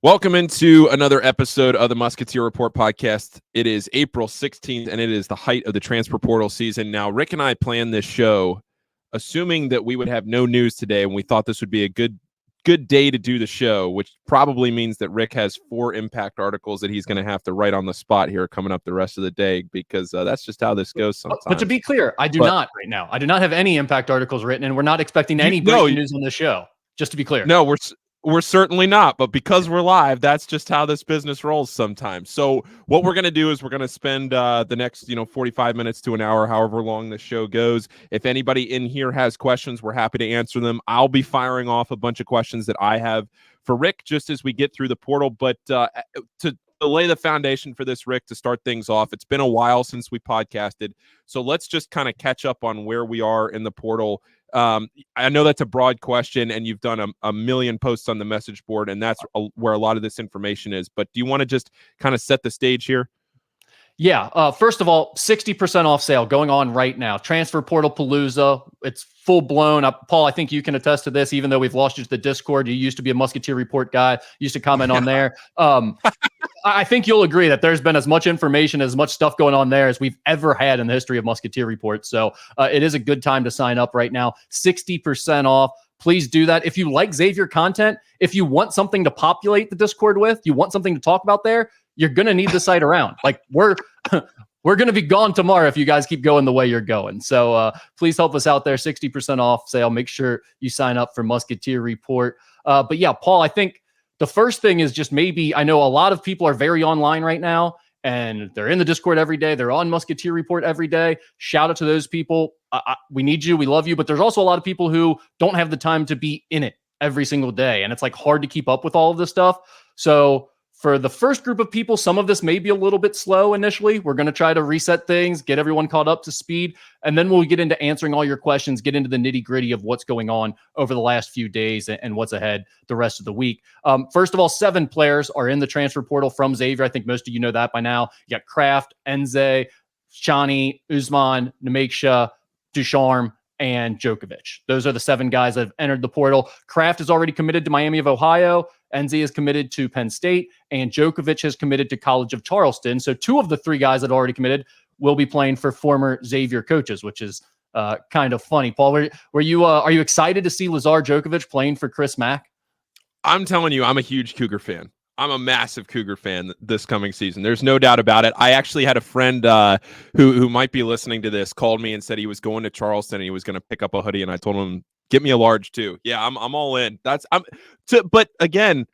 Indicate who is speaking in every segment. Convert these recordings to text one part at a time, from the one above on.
Speaker 1: Welcome into another episode of the Musketeer Report podcast. It is April 16th, and it is the height of the transfer portal season. Now, Rick and I planned this show assuming that we would have no news today, and we thought this would be a good day to do the show, which probably means that Rick has 4 impact articles that he's going to have to write on the spot here coming up the rest of the day, because that's just how this goes sometimes.
Speaker 2: But to be clear, I do not right now. I do not have any impact articles written, and we're not expecting any breaking news on the show, just to be clear.
Speaker 1: No, we're certainly not, but because we're live, that's just how this business rolls sometimes. So what we're going to do is we're going to spend the next, 45 minutes to an hour, however long the show goes. If anybody in here has questions, we're happy to answer them. I'll be firing off a bunch of questions that I have for Rick just as we get through the portal. But to lay the foundation for this, Rick, to start things off, it's been a while since we podcasted. So let's just kind of catch up on where we are in the portal. I know that's a broad question, and you've done a million posts on the message board, and that's where a lot of this information is. But do you want to just kind of set the stage here?
Speaker 2: Yeah. First of all, 60% off sale going on right now. Transfer portal Palooza. It's full blown. Paul, I think you can attest to this, even though we've lost you to the Discord. You used to be a Musketeer Report guy. You used to comment on there. I think you'll agree that there's been as much information, as much stuff going on there as we've ever had in the history of Musketeer Report. So it is a good time to sign up right now. 60% off. Please do that. If you like Xavier content, if you want something to populate the Discord with, you want something to talk about there, you're going to need the site around. Like we're going to be gone tomorrow if you guys keep going the way you're going. So please help us out there. 60% off sale. Make sure you sign up for Musketeer Report. But yeah, Paul, I think the first thing is just maybe, I know a lot of people are very online right now and they're in the Discord every day. They're on Musketeer Report every day. Shout out to those people. We need you. We love you. But there's also a lot of people who don't have the time to be in it every single day. And it's like hard to keep up with all of this stuff. So for the first group of people, some of this may be a little bit slow initially. We're going to try to reset things, get everyone caught up to speed, and then we'll get into answering all your questions, get into the nitty-gritty of what's going on over the last few days and what's ahead the rest of the week. First of all, 7 players are in the transfer portal from Xavier. I think most of you know that by now. You got Kraft, Enze, Shani, Usman, Nemeksha, Ducharme, and Djokovic. Those are the 7 guys that have entered the portal. Kraft is already committed to Miami of Ohio. Enze is committed to Penn State, and Djokovic has committed to College of Charleston. So 2 of the 3 guys that already committed will be playing for former Xavier coaches, which is kind of funny. Paul, are you excited to see Lazar Djokovic playing for Chris Mack?
Speaker 1: I'm telling you, I'm a huge Cougar fan. I'm a massive Cougar fan this coming season. There's no doubt about it. I actually had a friend who might be listening to this called me and said he was going to Charleston and he was going to pick up a hoodie, and I told him, get me a large too. Yeah, I'm all in. But again,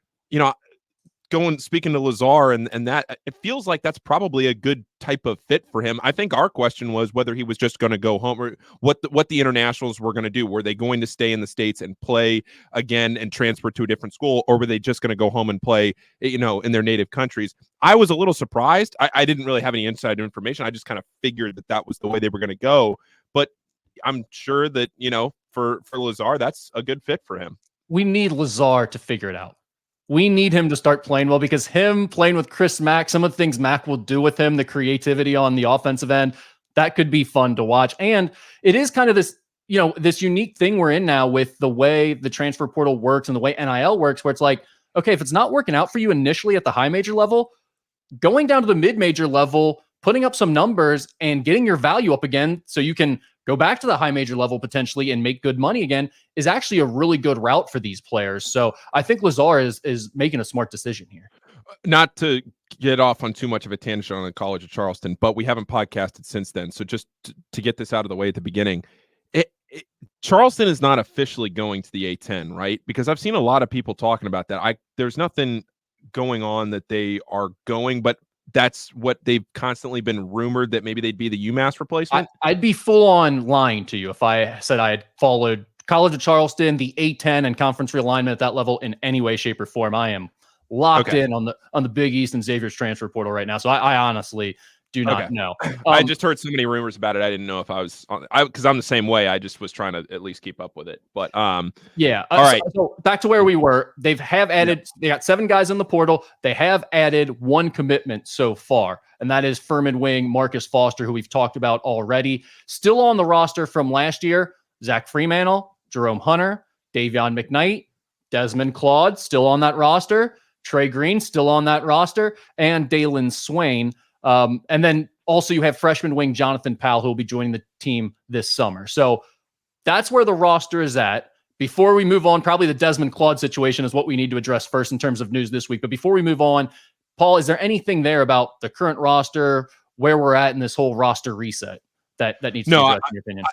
Speaker 1: speaking to Lazar and that, it feels like that's probably a good type of fit for him. I think our question was whether he was just going to go home, or what the internationals were going to do. Were they going to stay in the States and play again and transfer to a different school, or were they just going to go home and play, in their native countries? I was a little surprised. I didn't really have any inside information. I just kind of figured that was the way they were going to go. But I'm sure that, for Lazar, that's a good fit for him.
Speaker 2: We need Lazar to figure it out. We need him to start playing well, because him playing with Chris Mack, some of the things Mack will do with him, the creativity on the offensive end, that could be fun to watch. And it is kind of this, this unique thing we're in now with the way the transfer portal works and the way NIL works, where it's like, okay, if it's not working out for you initially at the high major level, going down to the mid-major level, putting up some numbers and getting your value up again so you can go back to the high major level potentially and make good money again is actually a really good route for these players. So I think Lazar is making a smart decision here.
Speaker 1: Not to get off on too much of a tangent on the College of Charleston, but we haven't podcasted since then. So just to get this out of the way at the beginning, Charleston is not officially going to the A10, right? Because I've seen a lot of people talking about that. There's nothing going on that they are going, but that's what they've constantly been rumored, that maybe they'd be the UMass replacement.
Speaker 2: I'd be full on lying to you if I said I had followed College of Charleston, the A10 and conference realignment at that level in any way, shape, or form. I am locked in on the Big East and Xavier's transfer portal right now. So I honestly do not know.
Speaker 1: I just heard so many rumors about it. I didn't know if I was on, because I'm the same way. I just was trying to at least keep up with it. But
Speaker 2: yeah.
Speaker 1: All right.
Speaker 2: So back to where we were. They got 7 guys in the portal. They have added 1 commitment so far, and that is Furman wing Marcus Foster, who we've talked about already. Still on the roster from last year, Zach Fremantle, Jerome Hunter, Davion McKnight, Desmond Claude, still on that roster. Trey Green still on that roster, and Dalen Swain. And then also you have freshman wing Jonathan Powell, who will be joining the team this summer. So that's where the roster is at. Before we move on, probably the Desmond Claude situation is what we need to address first in terms of news this week. But before we move on, Paul, is there anything there about the current roster, where we're at in this whole roster reset that needs to be addressed, in your opinion?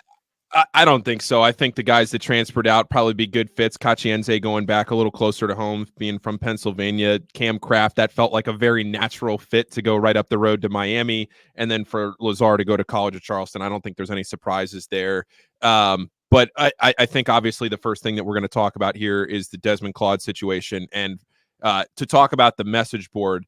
Speaker 1: I don't think so. I think the guys that transferred out probably be good fits. Kachienze going back a little closer to home, being from Pennsylvania. Cam Kraft, that felt like a very natural fit to go right up the road to Miami. And then for Lazar to go to College of Charleston, I don't think there's any surprises there. But I think obviously the first thing that we're going to talk about here is the Desmond Claude situation. And to talk about the message board,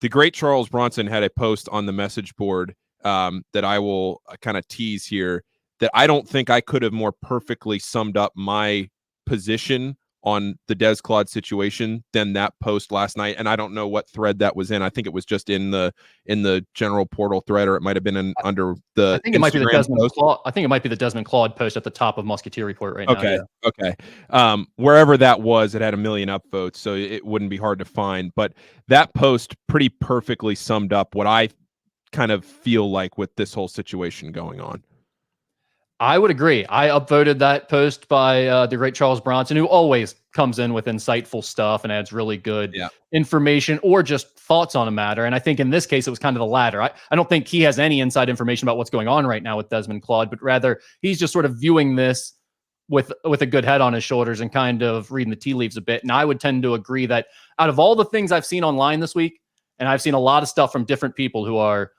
Speaker 1: the great Charles Bronson had a post on the message board that I will kind of tease here, that I don't think I could have more perfectly summed up my position on the Des Claude situation than that post last night. And I don't know what thread that was in. I think it was just in the general portal thread, or it might have been under the.
Speaker 2: I think it might be the Desmond Claude. I think it might be the Desmond Claude post at the top of Musketeer Report right now.
Speaker 1: Okay. Yeah. Okay. Wherever that was, it had 1 million upvotes, so it wouldn't be hard to find. But that post pretty perfectly summed up what I kind of feel like with this whole situation going on.
Speaker 2: I would agree. I upvoted that post by the great Charles Bronson, who always comes in with insightful stuff and adds really good information or just thoughts on a matter. And I think in this case, it was kind of the latter. I don't think he has any inside information about what's going on right now with Desmond Claude, but rather he's just sort of viewing this with a good head on his shoulders and kind of reading the tea leaves a bit. And I would tend to agree that out of all the things I've seen online this week, and I've seen a lot of stuff from different people who are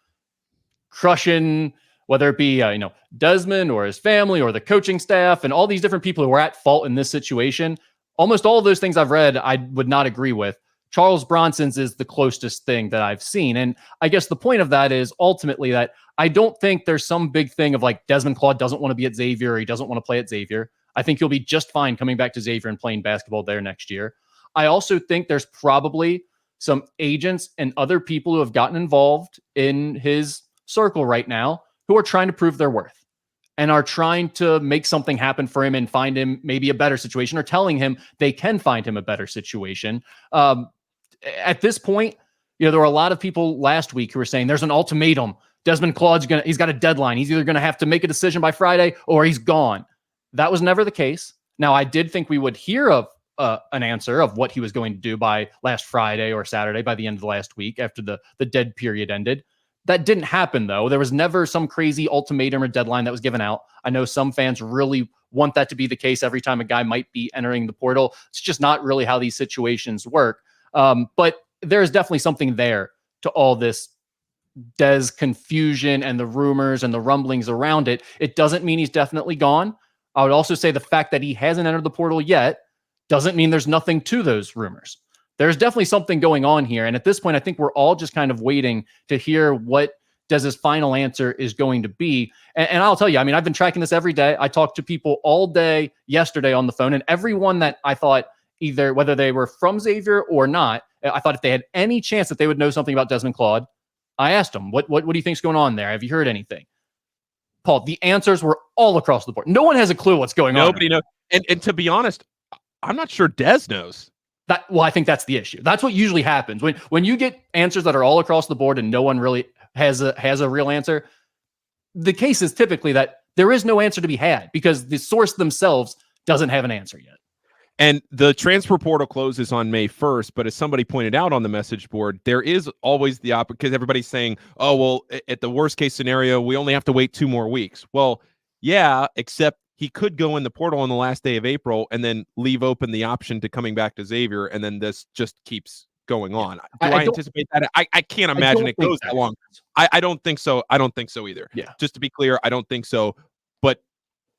Speaker 2: crushing, whether it be, Desmond or his family or the coaching staff and all these different people who are at fault in this situation, almost all of those things I've read, I would not agree with. Charles Bronson's is the closest thing that I've seen. And I guess the point of that is ultimately that I don't think there's some big thing of like Desmond Claude doesn't want to be at Xavier or he doesn't want to play at Xavier. I think he'll be just fine coming back to Xavier and playing basketball there next year. I also think there's probably some agents and other people who have gotten involved in his circle right now who are trying to prove their worth and are trying to make something happen for him and find him maybe a better situation, or telling him they can find him a better situation. At this point, there were a lot of people last week who were saying there's an ultimatum. Desmond Claude's he's got a deadline. He's either going to have to make a decision by Friday or he's gone. That was never the case. Now, I did think we would hear of an answer of what he was going to do by last Friday or Saturday, by the end of the last week after the dead period ended. That didn't happen, though. There was never some crazy ultimatum or deadline that was given out. I know some fans really want that to be the case every time a guy might be entering the portal. It's just not really how these situations work. But there's definitely something there to all this Des confusion and the rumors and the rumblings around it. It doesn't mean he's definitely gone. I would also say the fact that he hasn't entered the portal yet doesn't mean there's nothing to those rumors. There's definitely something going on here. And at this point, I think we're all just kind of waiting to hear what Dez's final answer is going to be. And I'll tell you, I've been tracking this every day. I talked to people all day yesterday on the phone, and everyone that I thought, either whether they were from Xavier or not, I thought if they had any chance that they would know something about Desmond Claude, I asked them, what do you think's going on there? Have you heard anything? Paul, the answers were all across the board. No one has a clue what's going on.
Speaker 1: Nobody knows. And to be honest, I'm not sure Des knows.
Speaker 2: I think that's the issue. That's what usually happens when you get answers that are all across the board and no one really has a real answer. The case is typically that there is no answer to be had because the source themselves doesn't have an answer yet.
Speaker 1: And the transfer portal closes on May 1st, but as somebody pointed out on the message board, there is always the opposite, because everybody's saying, oh, well, at the worst case scenario, we only have to wait 2 more weeks. Well, yeah, except he could go in the portal on the last day of April and then leave open the option to coming back to Xavier, and then this just keeps going on. Do I anticipate that? I can't imagine it goes that long. I don't think so. I don't think so either.
Speaker 2: Yeah.
Speaker 1: Just to be clear, I don't think so. But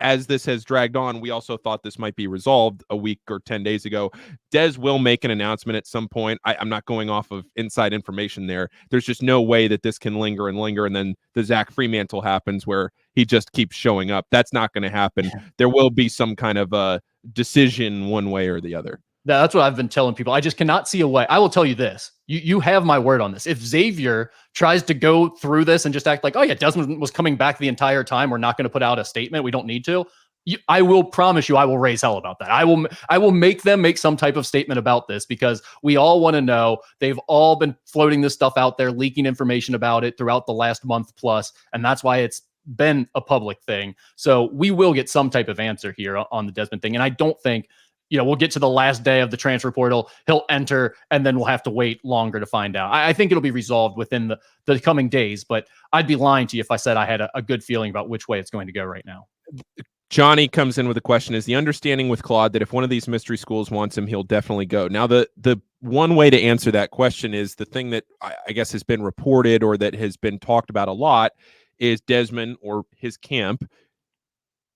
Speaker 1: as this has dragged on, we also thought this might be resolved a week or 10 days ago. Des will make an announcement at some point. I'm not going off of inside information there. There's just no way that this can linger, and then the Zach Fremantle happens where he just keeps showing up. That's not going to happen. There will be some kind of a decision one way or the other.
Speaker 2: That's what I've been telling people. I just cannot see a way. I will tell you this. You have my word on this. If Xavier tries to go through this and just act like, oh yeah, Desmond was coming back the entire time, we're not going to put out a statement, we don't need to, I will promise you, I will raise hell about that. I will make them make some type of statement about this because we all want to know. They've all been floating this stuff out there, leaking information about it throughout the last month plus, and that's why it's been a public thing. So we will get some type of answer here on the Desmond thing. And I don't think, we'll get to the last day of the transfer portal, he'll enter, and then we'll have to wait longer to find out. I think it'll be resolved within the coming days, but I'd be lying to you if I said I had a good feeling about which way it's going to go right now.
Speaker 1: Johnny comes in with a question: is the understanding with Claude that if one of these mystery schools wants him, he'll definitely go? Now, the one way to answer that question is the thing that I guess has been reported or that has been talked about a lot is Desmond or his camp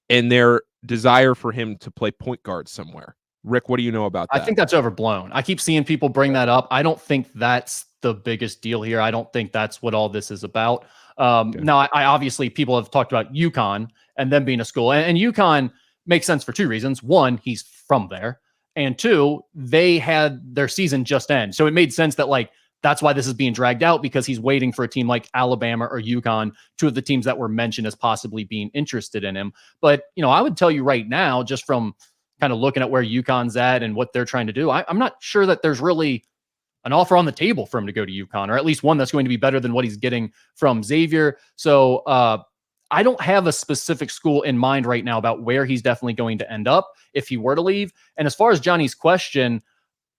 Speaker 1: and their desire for him to play point guard somewhere. Rick, what do you know about that?
Speaker 2: I think that's overblown. I keep seeing people bring that up. I don't think that's the biggest deal here. I don't think that's what all this is about. Okay. Now, I obviously people have talked about UConn and them being a school, and UConn makes sense for two reasons. One, he's from there, and two, they had their season just end, so it made sense that that's why this is being dragged out, because he's waiting for a team like Alabama or UConn, two of the teams that were mentioned as possibly being interested in him. But I would tell you right now, just from kind of looking at where UConn's at and what they're trying to do, I'm not sure that there's really an offer on the table for him to go to UConn, or at least one that's going to be better than what he's getting from Xavier. So I don't have a specific school in mind right now about where he's definitely going to end up if he were to leave. And as far as Johnny's question,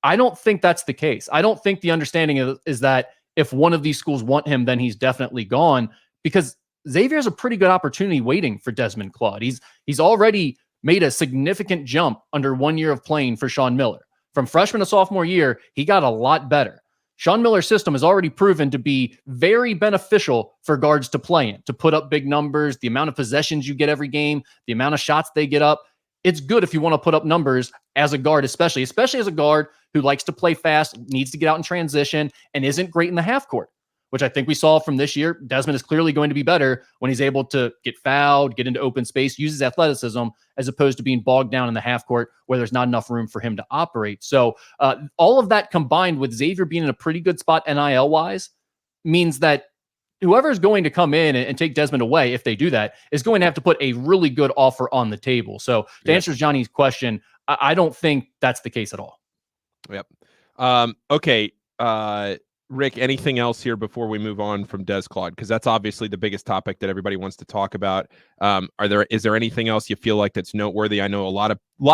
Speaker 2: I don't think that's the case. I don't think the understanding is that if one of these schools want him, then he's definitely gone, because Xavier has a pretty good opportunity waiting for Desmond Claude. He's already made a significant jump under 1 year of playing for Sean Miller. From freshman to sophomore year, he got a lot better. Sean Miller's system has already proven to be very beneficial for guards to play in, to put up big numbers, the amount of possessions you get every game, the amount of shots they get up. It's good if you want to put up numbers as a guard, especially as a guard who likes to play fast, needs to get out in transition, and isn't great in the half court, which I think we saw from this year. Desmond is clearly going to be better when he's able to get fouled, get into open space, use his athleticism, as opposed to being bogged down in the half court where there's not enough room for him to operate. So all of that combined with Xavier being in a pretty good spot NIL-wise means that whoever's going to come in and take Desmond away, if they do that, is going to have to put a really good offer on the table. So to answer Johnny's question, I don't think that's the case at all.
Speaker 1: Yep. Okay. Rick, anything else here before we move on from Des Claude? Because that's obviously the biggest topic that everybody wants to talk about. Is there anything else you feel like that's noteworthy? I know a lot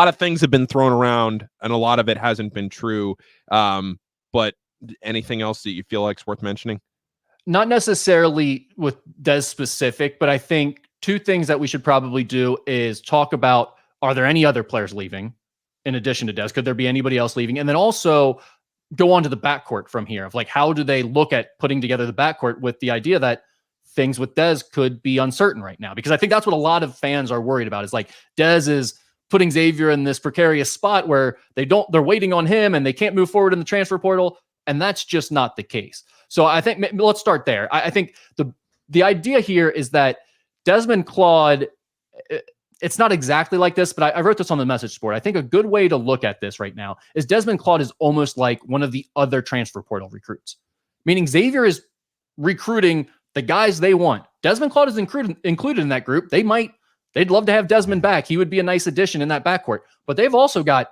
Speaker 1: of things have been thrown around, and a lot of it hasn't been true. But anything else that you feel like is worth mentioning?
Speaker 2: Not necessarily with Des specific, but I think two things that we should probably do is talk about: are there any other players leaving in addition to Des? Could there be anybody else leaving? And then also go on to the backcourt from here, of how do they look at putting together the backcourt with the idea that things with Des could be uncertain right now? Because I think that's what a lot of fans are worried about, is Des is putting Xavier in this precarious spot where they're waiting on him and they can't move forward in the transfer portal. And that's just not the case. So I think let's start there. I think the idea here is that Desmond Claude, it's not exactly like this, but I wrote this on the message board. I think a good way to look at this right now is Desmond Claude is almost like one of the other transfer portal recruits, meaning Xavier is recruiting the guys they want. Desmond Claude is included in that group. They'd love to have Desmond back. He would be a nice addition in that backcourt, but they've also got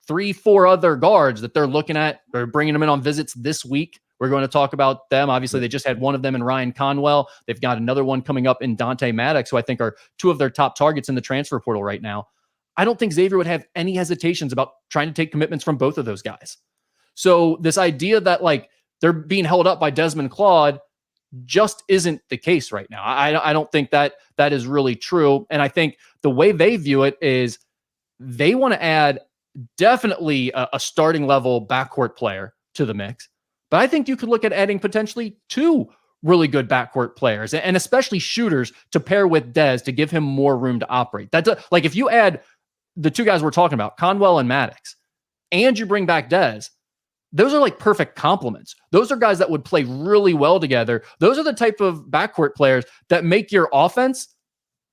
Speaker 2: 3-4 other guards that they're looking at. They're bringing them in on visits this week. We're going to talk about them. Obviously, they just had one of them in Ryan Conwell. They've got another one coming up in Dante Maddox, who I think are two of their top targets in the transfer portal right now. I don't think Xavier would have any hesitations about trying to take commitments from both of those guys. So this idea that they're being held up by Desmond Claude just isn't the case right now. I don't think that is really true. And I think the way they view it is they want to add definitely a starting level backcourt player to the mix. But I think you could look at adding potentially 2 really good backcourt players, and especially shooters to pair with Des to give him more room to operate. That's if you add the 2 guys we're talking about, Conwell and Maddox, and you bring back Des, those are perfect complements. Those are guys that would play really well together. Those are the type of backcourt players that make your offense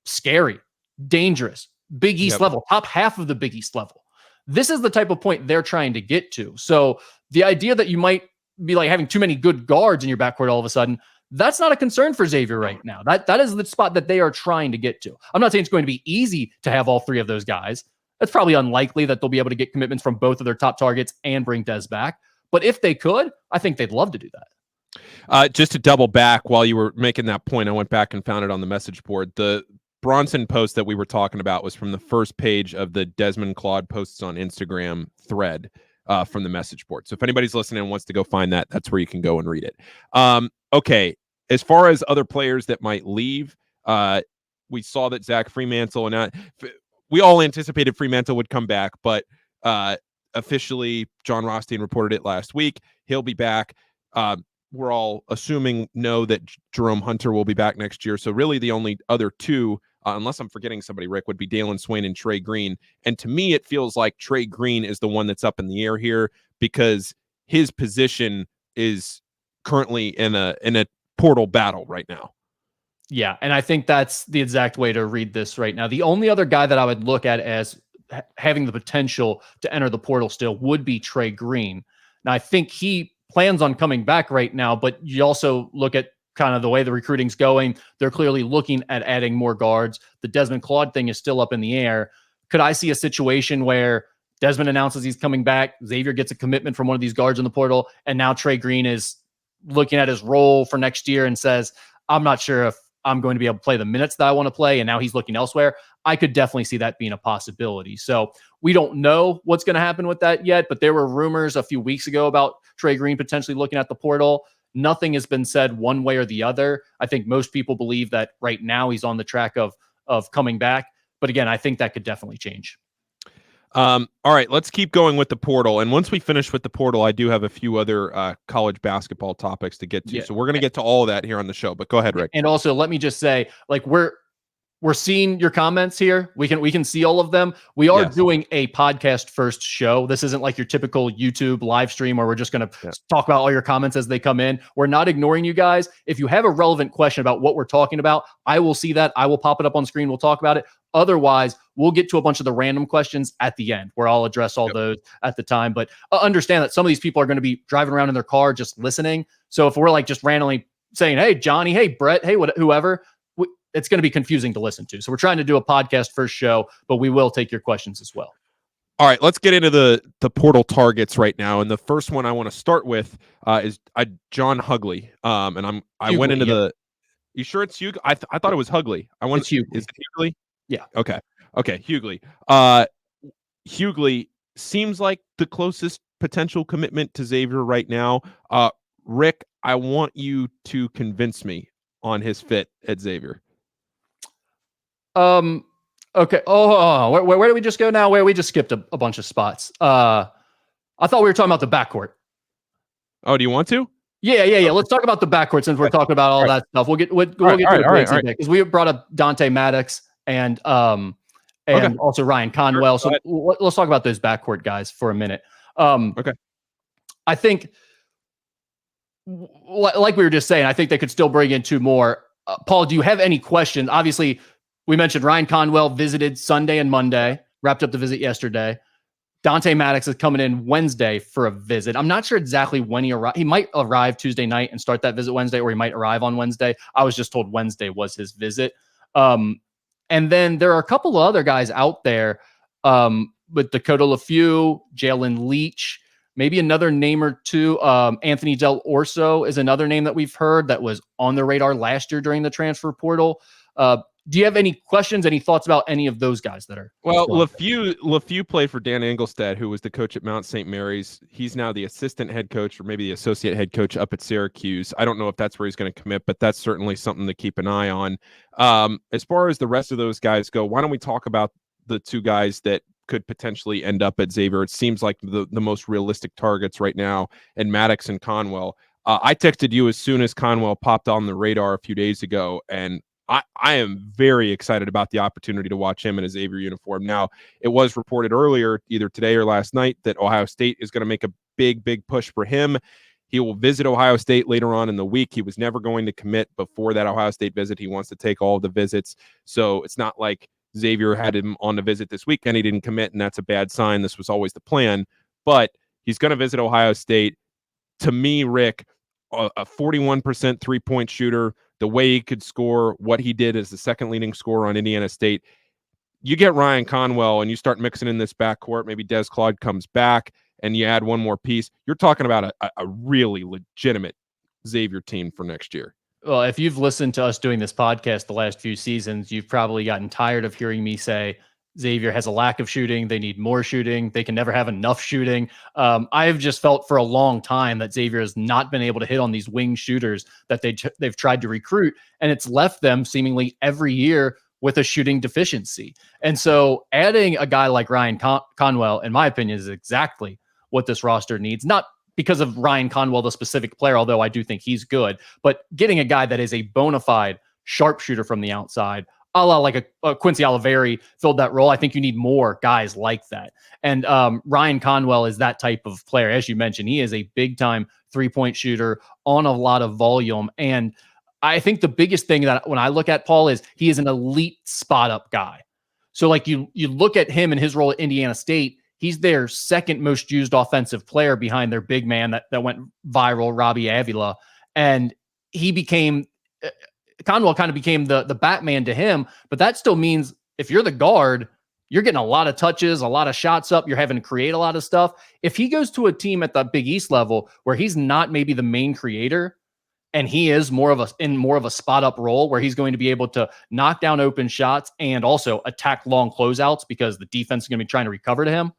Speaker 2: scary, dangerous, Big East level, top half of the Big East level. This is the type of point they're trying to get to. So the idea that you might be having too many good guards in your backcourt all of a sudden, That's not a concern for Xavier right now. That is the spot that they are trying to get to. I'm not saying it's going to be easy to have all three of those guys. It's probably unlikely that they'll be able to get commitments from both of their top targets and bring Dez back. But if they could, I think they'd love to do that.
Speaker 1: Just to double back while you were making that point, I went back and found it on the message board. The Bronson post that we were talking about was from the first page of the Desmond Claude posts on Instagram thread from the message board. So if anybody's listening and wants to go find that, that's where you can go and read it. Okay, as far as other players that might leave, we saw that Zach Fremantle and we all anticipated Fremantle would come back, but officially John Rothstein reported it last week. He'll be back. We're all assuming that Jerome Hunter will be back next year. So really the only other two, unless I'm forgetting somebody, Rick, would be Dalen Swain and Trey Green. And to me, it feels like Trey Green is the one that's up in the air here because his position is currently in a portal battle right now.
Speaker 2: Yeah, and I think that's the exact way to read this right now. The only other guy that I would look at as having the potential to enter the portal still would be Trey Green. Now, I think he plans on coming back right now, but you also look at kind of the way the recruiting's going. They're clearly looking at adding more guards. The Desmond Claude thing is still up in the air. Could I see a situation where Desmond announces he's coming back, Xavier gets a commitment from one of these guards in the portal, and now Trey Green is looking at his role for next year and says, I'm not sure if I'm going to be able to play the minutes that I want to play, and now he's looking elsewhere. I could definitely see that being a possibility. So we don't know what's going to happen with that yet, but there were rumors a few weeks ago about Trey Green potentially looking at the portal. Nothing has been said one way or the other. I think most people believe that right now he's on the track of coming back. But again, I think that could definitely change.
Speaker 1: All right, let's keep going with the portal. And once we finish with the portal, I do have a few other college basketball topics to get to. Yeah. So we're going to get to all of that here on the show. But go ahead, Rick.
Speaker 2: And also, let me just say, like, we're seeing your comments here. We can see all of them. We are doing a podcast first show. This isn't like your typical YouTube live stream where we're just going to talk about all your comments as they come in. We're not ignoring you guys. If you have a relevant question about what we're talking about, I will see that. I will pop it up on screen. We'll talk about it. Otherwise, we'll get to a bunch of the random questions at the end where I'll address all those at the time. But understand that some of these people are going to be driving around in their car just listening. So if we're like just randomly saying, hey, Johnny, hey, Brett, hey, whoever, it's going to be confusing to listen to. So we're trying to do a podcast first show, but we will take your questions as well.
Speaker 1: All right, let's get into the portal targets right now. And the first one I want to start with is John Hugley. And I went into the. You sure it's Hughley? I thought it was Hugley.
Speaker 2: It's Hughley.
Speaker 1: Is it Hughley?
Speaker 2: Yeah.
Speaker 1: Okay, Hughley. Hughley seems like the closest potential commitment to Xavier right now. Rick, I want you to convince me on his fit at Xavier.
Speaker 2: Okay. Where did we just go now? Where we just skipped a bunch of spots. I thought we were talking about the backcourt.
Speaker 1: Oh, do you want to?
Speaker 2: Yeah. Let's talk about the backcourt since we're talking about all that stuff. We'll get to the because we brought up Dante Maddox and also Ryan Conwell. So let's talk about those backcourt guys for a minute.
Speaker 1: Okay.
Speaker 2: I think, like we were just saying, I think they could still bring in two more. Paul, do you have any questions? Obviously, we mentioned Ryan Conwell visited Sunday and Monday, wrapped up the visit yesterday. Dante Maddox is coming in Wednesday for a visit. I'm not sure exactly when he arrived. He might arrive Tuesday night and start that visit Wednesday, or he might arrive on Wednesday. I was just told Wednesday was his visit. And then there are a couple of other guys out there with Dakota LaFew, Jalen Leach, maybe another name or two. Anthony Del Orso is another name that we've heard that was on the radar last year during the transfer portal. Do you have any questions, any thoughts about any of those guys that are?
Speaker 1: Well, LaFew played for Dan Engelstad, who was the coach at Mount St. Mary's. He's now the assistant head coach or maybe the associate head coach up at Syracuse. I don't know if that's where he's going to commit, but that's certainly something to keep an eye on. As far as the rest of those guys go, why don't we talk about the two guys that could potentially end up at Xavier? It seems like the most realistic targets right now, and Maddox and Conwell. I texted you as soon as Conwell popped on the radar a few days ago, and I am very excited about the opportunity to watch him in a Xavier uniform. Now, it was reported earlier, either today or last night, that Ohio State is going to make a big push for him. He will visit Ohio State later on in the week. He was never going to commit before that Ohio State visit. He wants to take all of the visits. So it's not like Xavier had him on the visit this week and he didn't commit, and that's a bad sign. This was always the plan. But he's going to visit Ohio State. To me, Rick, a 41% three-point shooter, the way he could score, what he did as the second leading scorer on Indiana State. You get Ryan Conwell and you start mixing in this backcourt, maybe Des Claude comes back and you add one more piece. You're talking about a really legitimate Xavier team for next year.
Speaker 2: Well, if you've listened to us doing this podcast the last few seasons, you've probably gotten tired of hearing me say Xavier has a lack of shooting. They need more shooting. They can never have enough shooting. I've just felt for a long time that Xavier has not been able to hit on these wing shooters that they've tried to recruit, and it's left them seemingly every year with a shooting deficiency. And so adding a guy like Ryan Conwell, in my opinion, is exactly what this roster needs. Not because of Ryan Conwell, the specific player, although I do think he's good, but getting a guy that is a bona fide sharpshooter from the outside, a la like a Quincy Oliveri filled that role. I think you need more guys like that. And Ryan Conwell is that type of player. As you mentioned, he is a big time 3-point shooter on a lot of volume. And I think the biggest thing that when I look at Paul is he is an elite spot up guy. So like you look at him and his role at Indiana State, he's their second most used offensive player behind their big man that went viral, Robbie Avila. And he became, Conwell kind of became the Batman to him, but that still means if you're the guard, you're getting a lot of touches, a lot of shots up, you're having to create a lot of stuff. If he goes to a team at the Big East level where he's not maybe the main creator, and he is more of a spot up role where he's going to be able to knock down open shots and also attack long closeouts because the defense is going to be trying to recover to him,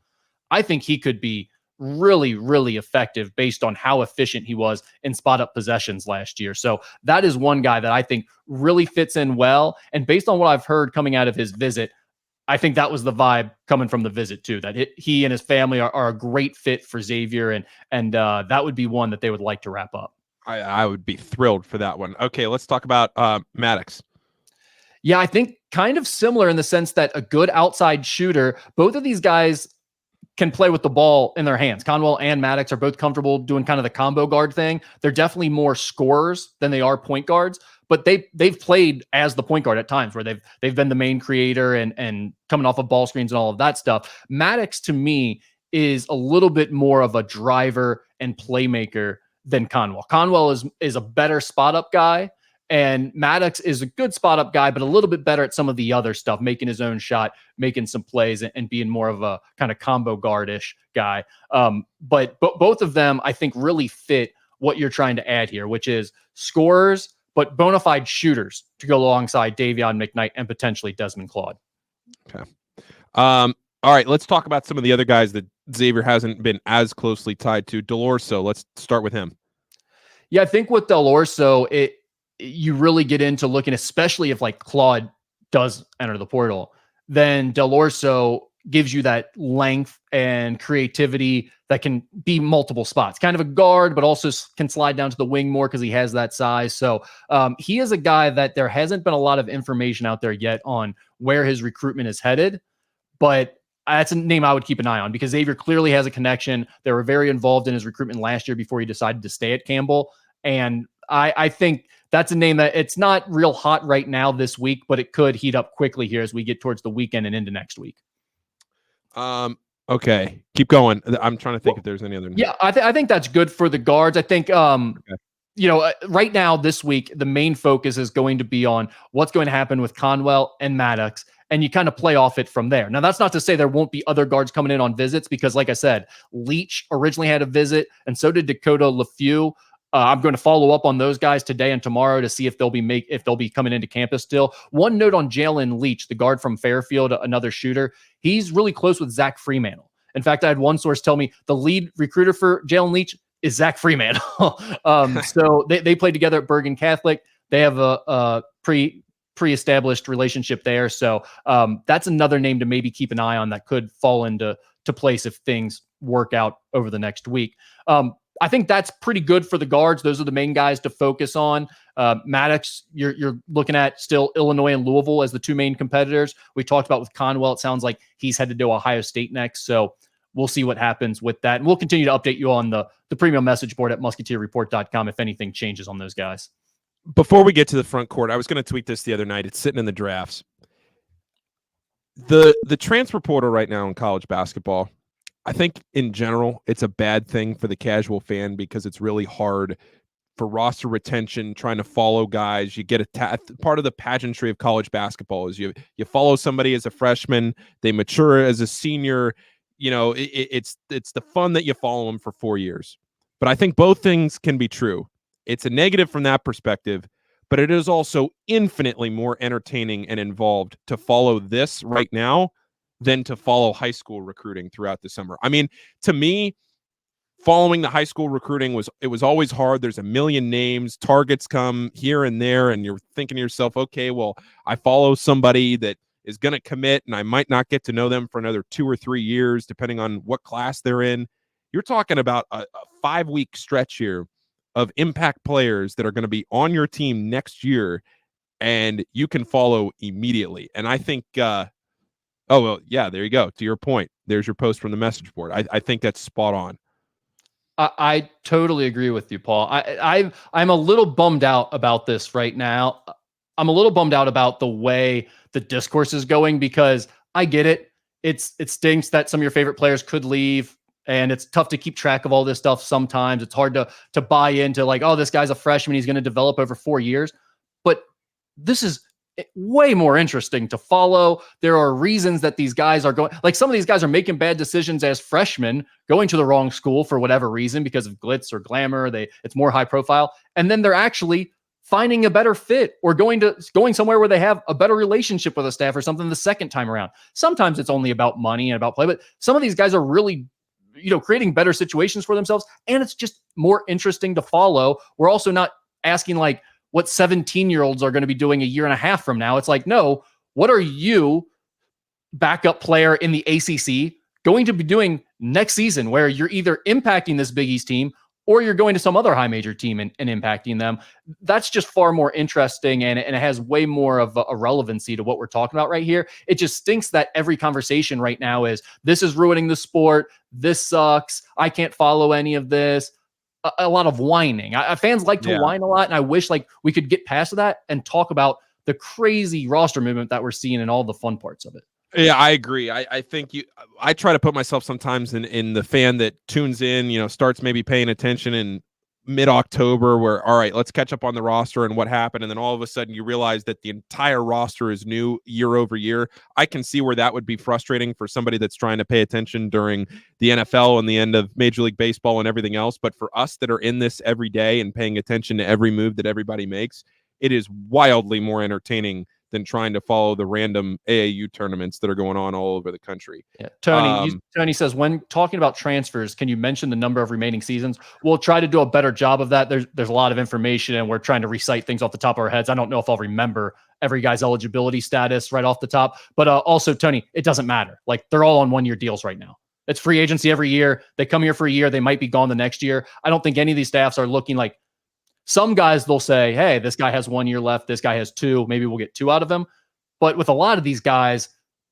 Speaker 2: I think he could be really, really effective based on how efficient he was in spot up possessions last year. So that is one guy that I think really fits in well. And based on what I've heard coming out of his visit, I think that was the vibe coming from the visit too, that he and his family are a great fit for Xavier. And that would be one that they would like to wrap up.
Speaker 1: I would be thrilled for that one. Okay, let's talk about Maddox.
Speaker 2: Yeah, I think kind of similar in the sense that a good outside shooter, both of these guys can play with the ball in their hands. Conwell and Maddox are both comfortable doing kind of the combo guard thing. They're definitely more scorers than they are point guards, but they've played as the point guard at times where they've been the main creator and coming off of ball screens and all of that stuff. Maddox to me is a little bit more of a driver and playmaker than Conwell. Conwell is a better spot up guy, and Maddox is a good spot up guy, but a little bit better at some of the other stuff, making his own shot, making some plays, and being more of a kind of combo guard-ish guy. But both of them, I think, really fit what you're trying to add here, which is scorers, but bona fide shooters to go alongside Davion McKnight and potentially Desmond Claude.
Speaker 1: Okay. All right, let's talk about some of the other guys that Xavier hasn't been as closely tied to. Delorso, let's start with him.
Speaker 2: Yeah, I think with Delorso, you really get into looking, especially if like Claude does enter the portal, then Delorso gives you that length and creativity that can be multiple spots. Kind of a guard, but also can slide down to the wing more because he has that size. So he is a guy that there hasn't been a lot of information out there yet on where his recruitment is headed, but that's a name I would keep an eye on because Xavier clearly has a connection. They were very involved in his recruitment last year before he decided to stay at Campbell. And I think that's a name that it's not real hot right now this week, but it could heat up quickly here as we get towards the weekend and into next week.
Speaker 1: Okay, keep going. I'm trying to think if there's any other names.
Speaker 2: Yeah, I think that's good for the guards. I think, right now this week, the main focus is going to be on what's going to happen with Conwell and Maddox, and you kind of play off it from there. Now, that's not to say there won't be other guards coming in on visits because, like I said, Leach originally had a visit, and so did Dakota LeFew. I'm going to follow up on those guys today and tomorrow to see if they'll be coming into campus still. One note on Jalen Leach, the guard from Fairfield, another shooter. He's really close with Zach Freemantle. In fact, I had one source tell me the lead recruiter for Jalen Leach is Zach Freemantle. So they played together at Bergen Catholic. They have a pre-established relationship there. So that's another name to maybe keep an eye on that could fall into place if things work out over the next week. I think that's pretty good for the guards. Those are the main guys to focus on. Maddox, you're looking at still Illinois and Louisville as the two main competitors. We talked about with Conwell. It sounds like he's headed to Ohio State next. So we'll see what happens with that. And we'll continue to update you on the premium message board at musketeerreport.com if anything changes on those guys.
Speaker 1: Before we get to the front court, I was going to tweet this the other night. It's sitting in the drafts. The transfer portal right now in college basketball, I think in general, it's a bad thing for the casual fan because it's really hard for roster retention, trying to follow guys. You get part of the pageantry of college basketball is you follow somebody as a freshman, they mature as a senior. It's the fun that you follow them for 4 years. But I think both things can be true. It's a negative from that perspective, but it is also infinitely more entertaining and involved to follow this right now than to follow high school recruiting throughout the summer. I mean, to me, following the high school recruiting was always hard. There's a million names, targets come here and there, and you're thinking to yourself, okay, well, I follow somebody that is going to commit, and I might not get to know them for another 2 or 3 years, depending on what class they're in. You're talking about a 5-week stretch here of impact players that are going to be on your team next year, and you can follow immediately. And I think, oh, well, yeah, there you go. To your point, there's your post from the message board. I think that's spot on.
Speaker 2: I totally agree with you, Paul. I'm a little bummed out about this right now. I'm a little bummed out about the way the discourse is going, because I get it. It stinks that some of your favorite players could leave, and it's tough to keep track of all this stuff sometimes. It's hard to buy into, like, oh, this guy's a freshman, he's going to develop over 4 years. But this is way more interesting to follow. There are reasons that these guys are going, like, some of these guys are making bad decisions as freshmen, going to the wrong school for whatever reason, because of glitz or glamour. It's more high profile. And then they're actually finding a better fit, or going somewhere where they have a better relationship with a staff or something the second time around. Sometimes it's only about money and about play, but some of these guys are really, creating better situations for themselves. And it's just more interesting to follow. We're also not asking, like, what 17-year-olds are going to be doing a year and a half from now. It's like, no, what are you, backup player in the ACC, going to be doing next season, where you're either impacting this Big East team or you're going to some other high major team and impacting them? That's just far more interesting, and it has way more of a relevancy to what we're talking about right here. It just stinks that every conversation right now is, this is ruining the sport, this sucks, I can't follow any of this. A lot of whining. Fans like to whine a lot, and I wish, like, we could get past that and talk about the crazy roster movement that we're seeing and all the fun parts of it.
Speaker 1: Yeah, I agree. I think I try to put myself sometimes in the fan that tunes in, starts maybe paying attention in mid-October, where, all right, let's catch up on the roster and what happened. And then all of a sudden you realize that the entire roster is new year over year. I can see where that would be frustrating for somebody that's trying to pay attention during the NFL and the end of Major League Baseball and everything else. But for us that are in this every day and paying attention to every move that everybody makes, it is wildly more entertaining than trying to follow the random AAU tournaments that are going on all over the country.
Speaker 2: Yeah. Tony says, when talking about transfers, can you mention the number of remaining seasons? We'll try to do a better job of that. There's a lot of information, and we're trying to recite things off the top of our heads. I don't know if I'll remember every guy's eligibility status right off the top, but also, Tony, it doesn't matter. Like, they're all on 1-year deals right now. It's free agency every year. They come here for a year. They might be gone the next year. I don't think any of these staffs are looking like, some guys, they'll say, hey, this guy has 1 year left, this guy has 2, maybe we'll get 2 out of him. But with a lot of these guys,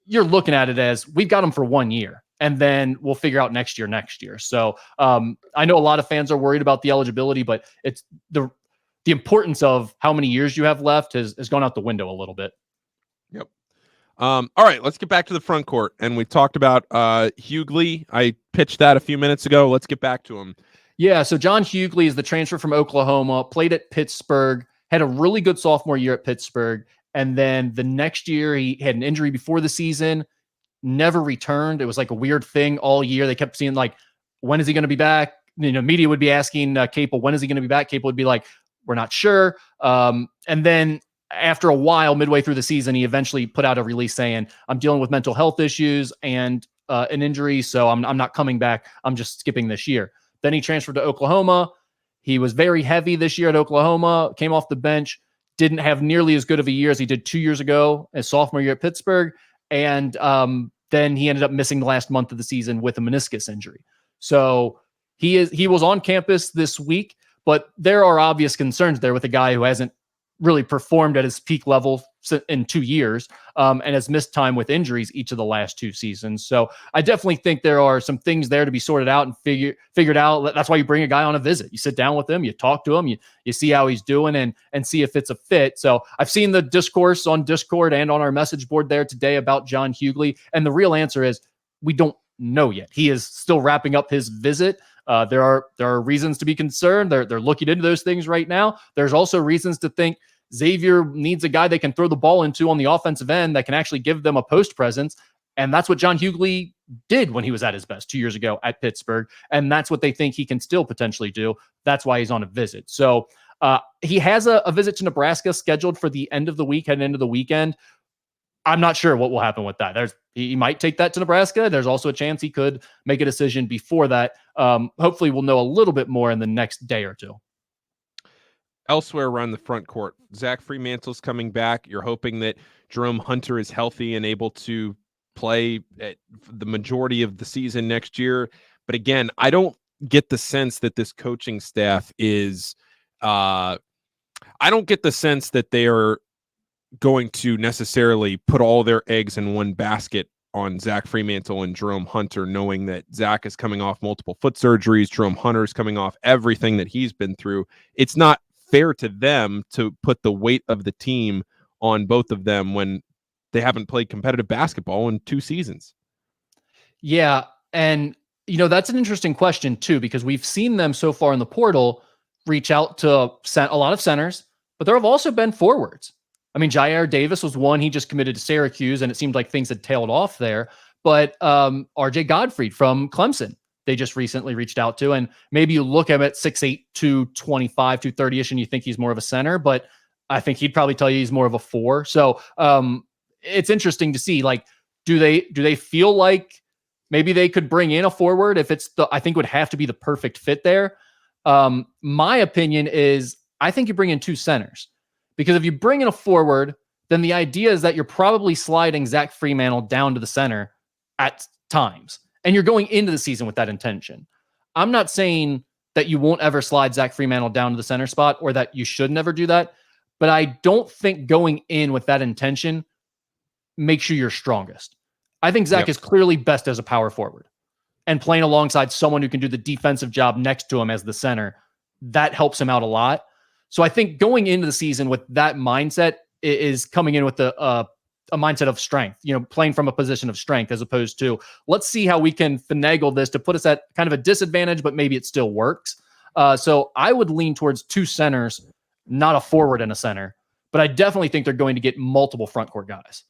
Speaker 2: you're looking at it as, we've got them for 1 year, and then we'll figure out next year. So I know a lot of fans are worried about the eligibility, but it's the importance of how many years you have left has gone out the window a little bit.
Speaker 1: Yep. All right, let's get back to the front court. And we talked about Hughley. I pitched that a few minutes ago. Let's get back to him.
Speaker 2: Yeah, so John Hughley is the transfer from Oklahoma, played at Pittsburgh, had a really good sophomore year at Pittsburgh, and then the next year he had an injury before the season, never returned. It was like a weird thing all year. They kept seeing, like, when is he going to be back? Media would be asking Capel, when is he going to be back? Capel would be like, we're not sure. And then after a while, midway through the season, he eventually put out a release saying, I'm dealing with mental health issues and an injury, so I'm not coming back. I'm just skipping this year. Then he transferred to Oklahoma. He was very heavy this year at Oklahoma, came off the bench, didn't have nearly as good of a year as he did 2 years ago as sophomore year at Pittsburgh. And then he ended up missing the last month of the season with a meniscus injury. So he was on campus this week, but there are obvious concerns there with a guy who hasn't really performed at his peak level in 2 years and has missed time with injuries each of the last 2 seasons. So I definitely think there are some things there to be sorted out and figured out. That's why you bring a guy on a visit. You sit down with him, you talk to him, you see how he's doing and see if it's a fit. So I've seen the discourse on Discord and on our message board there today about John Hughley. And the real answer is, we don't know yet. He is still wrapping up his visit. There are reasons to be concerned. They're looking into those things right now. There's also reasons to think Xavier needs a guy they can throw the ball into on the offensive end that can actually give them a post presence. And that's what John Hughley did when he was at his best 2 years ago at Pittsburgh. And that's what they think he can still potentially do. That's why he's on a visit. So he has a visit to Nebraska scheduled for the end of the week, heading into the weekend. I'm not sure what will happen with that. He might take that to Nebraska. There's also a chance he could make a decision before that. Hopefully we'll know a little bit more in the next day or two.
Speaker 1: Elsewhere around the front court, Zach Fremantle's coming back. You're hoping that Jerome Hunter is healthy and able to play at the majority of the season next year. But again, I don't get the sense that this coaching staff is I don't get the sense that they are going to necessarily put all their eggs in one basket on Zach Fremantle and Jerome Hunter, knowing that Zach is coming off multiple foot surgeries. Jerome Hunter is coming off everything that he's been through. It's not fair to them to put the weight of the team on both of them when they haven't played competitive basketball in 2 seasons.
Speaker 2: Yeah. And, that's an interesting question too, because we've seen them so far in the portal reach out to a lot of centers, but there have also been forwards. I mean, Jair Davis was one. He just committed to Syracuse, and it seemed like things had tailed off there. But RJ Godfrey from Clemson, they just recently reached out to. And maybe you look at him at 6'8", 225, 230-ish, and you think he's more of a center. But I think he'd probably tell you he's more of a 4. So it's interesting to see, like, do they feel like maybe they could bring in a forward if I think it would have to be the perfect fit there. My opinion is I think you bring in 2 centers. Because if you bring in a forward, then the idea is that you're probably sliding Zach Fremantle down to the center at times. And you're going into the season with that intention. I'm not saying that you won't ever slide Zach Fremantle down to the center spot or that you should never do that. But I don't think going in with that intention makes you your strongest. I think Zach is clearly best as a power forward. And playing alongside someone who can do the defensive job next to him as the center, that helps him out a lot. So I think going into the season with that mindset is coming in with a mindset of strength, playing from a position of strength as opposed to let's see how we can finagle this to put us at kind of a disadvantage, but maybe it still works. So I would lean towards 2 centers, not a forward and a center, but I definitely think they're going to get multiple front court guys.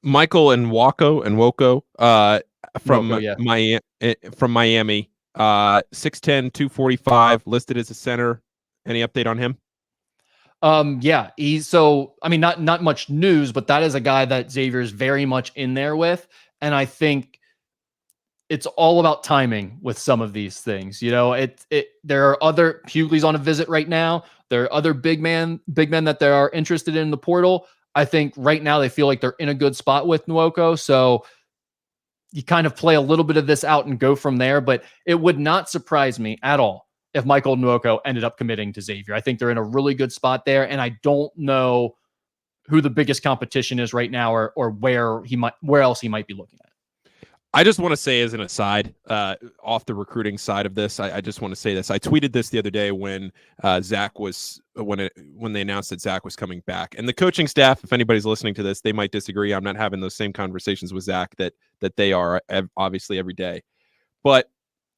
Speaker 1: Michael and Woko from Miami, 6'10", 245, listed as a center. Any update on him?
Speaker 2: Yeah, not much news, but that is a guy that Xavier is very much in there with. And I think it's all about timing with some of these things. There are other Hughley's on a visit right now. There are other big men that they are interested in the portal. I think right now they feel like they're in a good spot with Nwoko. So you kind of play a little bit of this out and go from there, but it would not surprise me at all if Michael Nwoko ended up committing to Xavier. I think they're in a really good spot there, and I don't know who the biggest competition is right now or where else he might be looking at.
Speaker 1: I just want to say as an aside, off the recruiting side of this, I just want to say this. I tweeted this the other day when when they announced that Zach was coming back. And the coaching staff, if anybody's listening to this, they might disagree. I'm not having those same conversations with Zach that they are obviously every day. But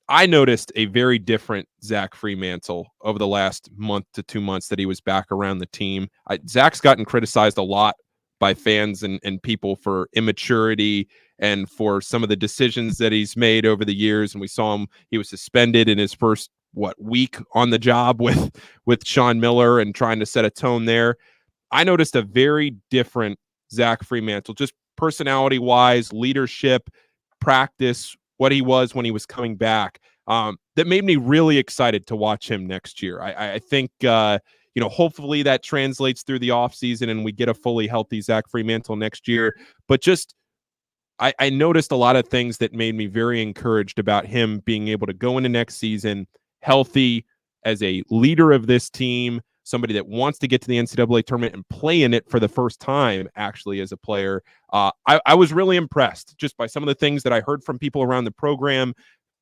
Speaker 1: I noticed a very different Zach Fremantle over the last month to 2 months that he was back around the team. Zach's gotten criticized a lot by fans and people for immaturity and for some of the decisions that he's made over the years. And we saw he was suspended in his first week on the job with Sean Miller and trying to set a tone there. I noticed a very different Zach Fremantle, just personality wise, leadership, practice, what he was when he was coming back, that made me really excited to watch him next year. I think, hopefully that translates through the offseason and we get a fully healthy Zach Fremantle next year. But just, I noticed a lot of things that made me very encouraged about him being able to go into next season healthy as a leader of this team, somebody that wants to get to the NCAA tournament and play in it for the first time, actually, as a player. I was really impressed just by some of the things that I heard from people around the program,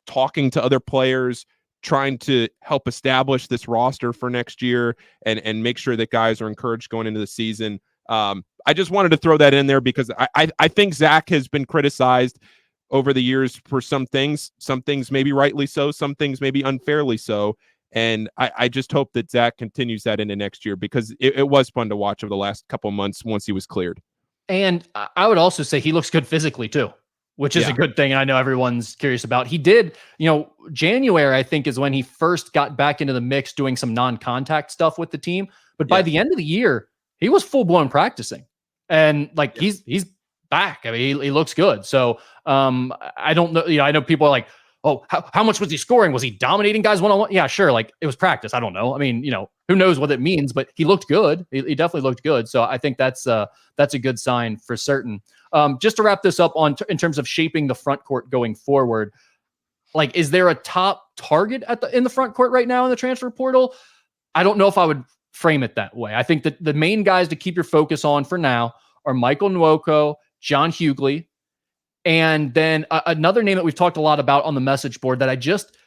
Speaker 1: talking to other players, trying to help establish this roster for next year and make sure that guys are encouraged going into the season. I just wanted to throw that in there because I think Zach has been criticized over the years for some things maybe rightly so, some things maybe unfairly so. And I just hope that Zach continues that into next year, because it was fun to watch over the last couple of months once he was cleared.
Speaker 2: And I would also say he looks good physically too, which is a good thing. And I know everyone's curious about. He did, January, I think, is when he first got back into the mix doing some non-contact stuff with the team. But by the end of the year, he was full-blown practicing. And he's back. I mean, he looks good. So I don't know. I know people are like, oh, how much was he scoring? Was he dominating guys one-on-one? Yeah, sure. It was practice. I don't know. I mean, who knows what it means, but he looked good. He definitely looked good. So I think that's a good sign for certain. Just to wrap this up in terms of shaping the front court going forward, is there a top target in the front court right now in the transfer portal? I don't know if I would frame it that way. I think that the main guys to keep your focus on for now are Michael Nwoko, John Hughley, and then another name that we've talked a lot about on the message board that I just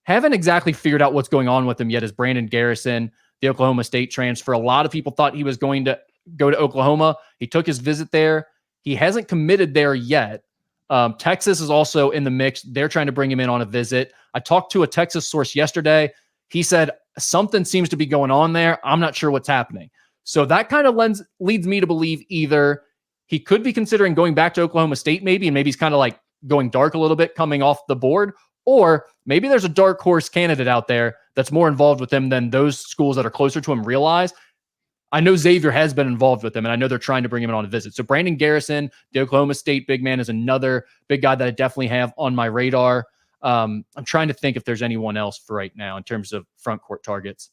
Speaker 2: haven't exactly figured out what's going on with him yet is Brandon Garrison, the Oklahoma State transfer. A lot of people thought he was going to go to Oklahoma. He took his visit there. He hasn't committed there yet. Texas is also in the mix. They're trying to bring him in on a visit. I talked to a Texas source yesterday. He said something seems to be going on there. I'm not sure what's happening. So that kind of leads me to believe either he could be considering going back to Oklahoma State maybe, and maybe he's kind of going dark a little bit coming off the board, or maybe there's a dark horse candidate out there that's more involved with him than those schools that are closer to him realize. I know Xavier has been involved with him, and I know they're trying to bring him in on a visit. So Brandon Garrison, the Oklahoma State big man, is another big guy that I definitely have on my radar. I'm trying to think if there's anyone else for right now in terms of front court targets.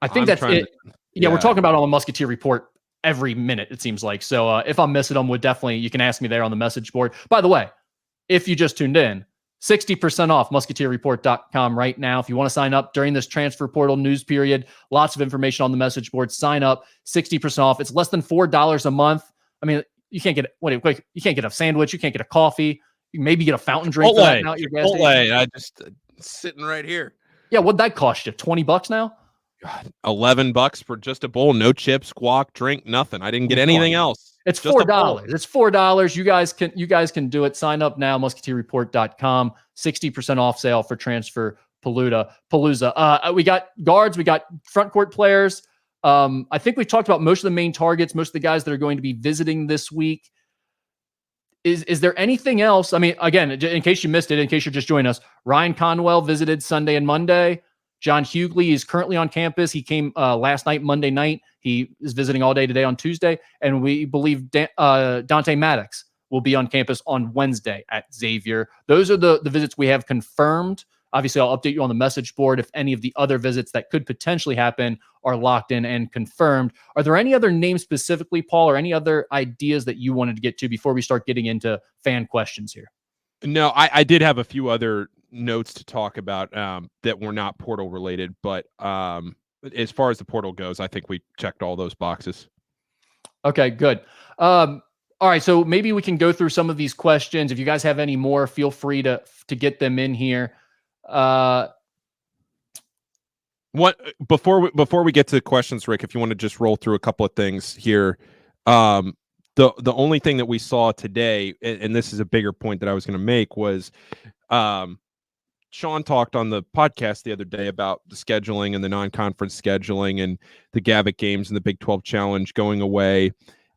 Speaker 2: I think that's it. We're talking about on the Musketeer report every minute, it seems like. So if I'm missing them, you can ask me there on the message board. By the way, if you just tuned in, 60% off musketeerreport.com right now. If you want to sign up during this transfer portal news period, lots of information on the message board. Sign up, 60% off. It's less than $4 a month. I mean, you can't get you can't get a sandwich, you can't get a coffee, you can maybe get a fountain drink.
Speaker 1: I just sitting right here.
Speaker 2: Yeah, what'd that cost you? $20 now?
Speaker 1: God, $11 for just a bowl, no chips, squawk, drink, nothing. I didn't get anything else.
Speaker 2: It's $4. It's $4. You guys can do it. Sign up now, musketeerreport.com. 60% off sale for transfer Palooza. We got guards, we got front court players. I think we've talked about most of the main targets, most of the guys that are going to be visiting this week. Is there anything else? I mean, again, in case you missed it, in case you're just joining us, Ryan Conwell visited Sunday and Monday. John Hughley is currently on campus. He came last night, Monday night. He is visiting all day today on Tuesday. And we believe Dante Maddox will be on campus on Wednesday at Xavier. Those are the visits we have confirmed. Obviously, I'll update you on the message board if any of the other visits that could potentially happen are locked in and confirmed. Are there any other names specifically, Paul, or any other ideas that you wanted to get to before we start getting into fan questions here?
Speaker 1: No, I did have a few other notes to talk about that were not portal related, but as far as the portal goes, I think we checked all those boxes.
Speaker 2: Okay, good. All right, so maybe we can go through some of these questions. If you guys have any more, feel free to get them in here.
Speaker 1: What before we get to the questions, Rick, if you want to just roll through a couple of things here. The only thing that we saw today, and this is a bigger point that I was going to make, was Sean talked on the podcast the other day about the scheduling and the non-conference scheduling and the Gavitt games and the Big 12 Challenge going away.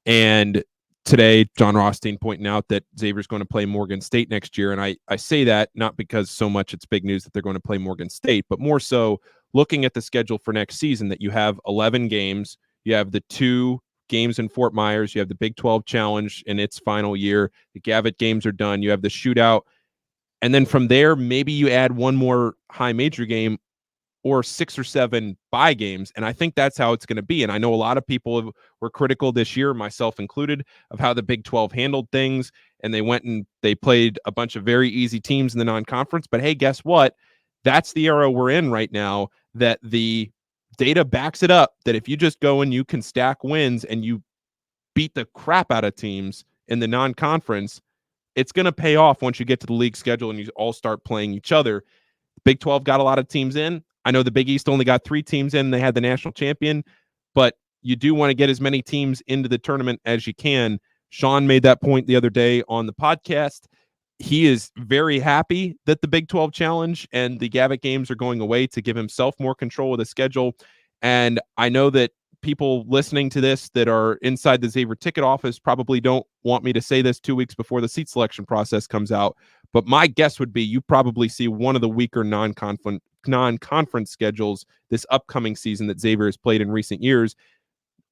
Speaker 1: And today, John Rothstein pointing out that Xavier's going to play Morgan State next year. And I say that not because so much it's big news that they're going to play Morgan State, but more so looking at the schedule for next season, that you have 11 games. You have the 2 games in Fort Myers. You have the Big 12 Challenge in its final year. The Gavitt games are done. You have the shootout. And then from there, maybe you add one more high major game or 6 or 7 bye games. And I think that's how it's going to be. And I know a lot of people were critical this year, myself included, of how the Big 12 handled things. And they went and they played a bunch of very easy teams in the non-conference. But hey, guess what? That's the era we're in right now, that the data backs it up, that if you just go and you can stack wins and you beat the crap out of teams in the non-conference, it's going to pay off once you get to the league schedule and you all start playing each other. Big 12 got a lot of teams in. I know the Big East only got 3 teams in. They had the national champion, but you do want to get as many teams into the tournament as you can. Sean made that point the other day on the podcast. he is very happy that the Big 12 Challenge and the Gavitt games are going away to give himself more control of the schedule. And I know that people listening to this that are inside the Xavier ticket office probably don't want me to say this 2 weeks before the seat selection process comes out. But my guess would be you probably see one of the weaker non-conference schedules this upcoming season that Xavier has played in recent years,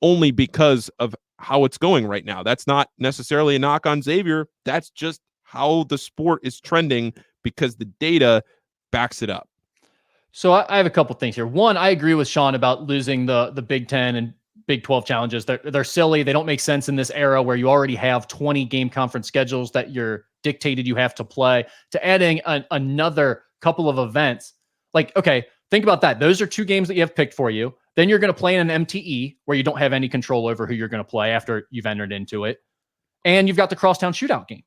Speaker 1: only because of how it's going right now. That's not necessarily a knock on Xavier. That's just how the sport is trending because the data backs it up.
Speaker 2: So I have a couple things here. One, I agree with Sean about losing the Big 10 and Big 12 challenges. They're silly. They don't make sense in this era where you already have 20 game conference schedules that you're dictated you have to play. To adding another couple of events, like, okay, think about that. Those are 2 games that you have picked for you. Then you're going to play in an MTE where you don't have any control over who you're going to play after you've entered into it. And you've got the crosstown shootout game.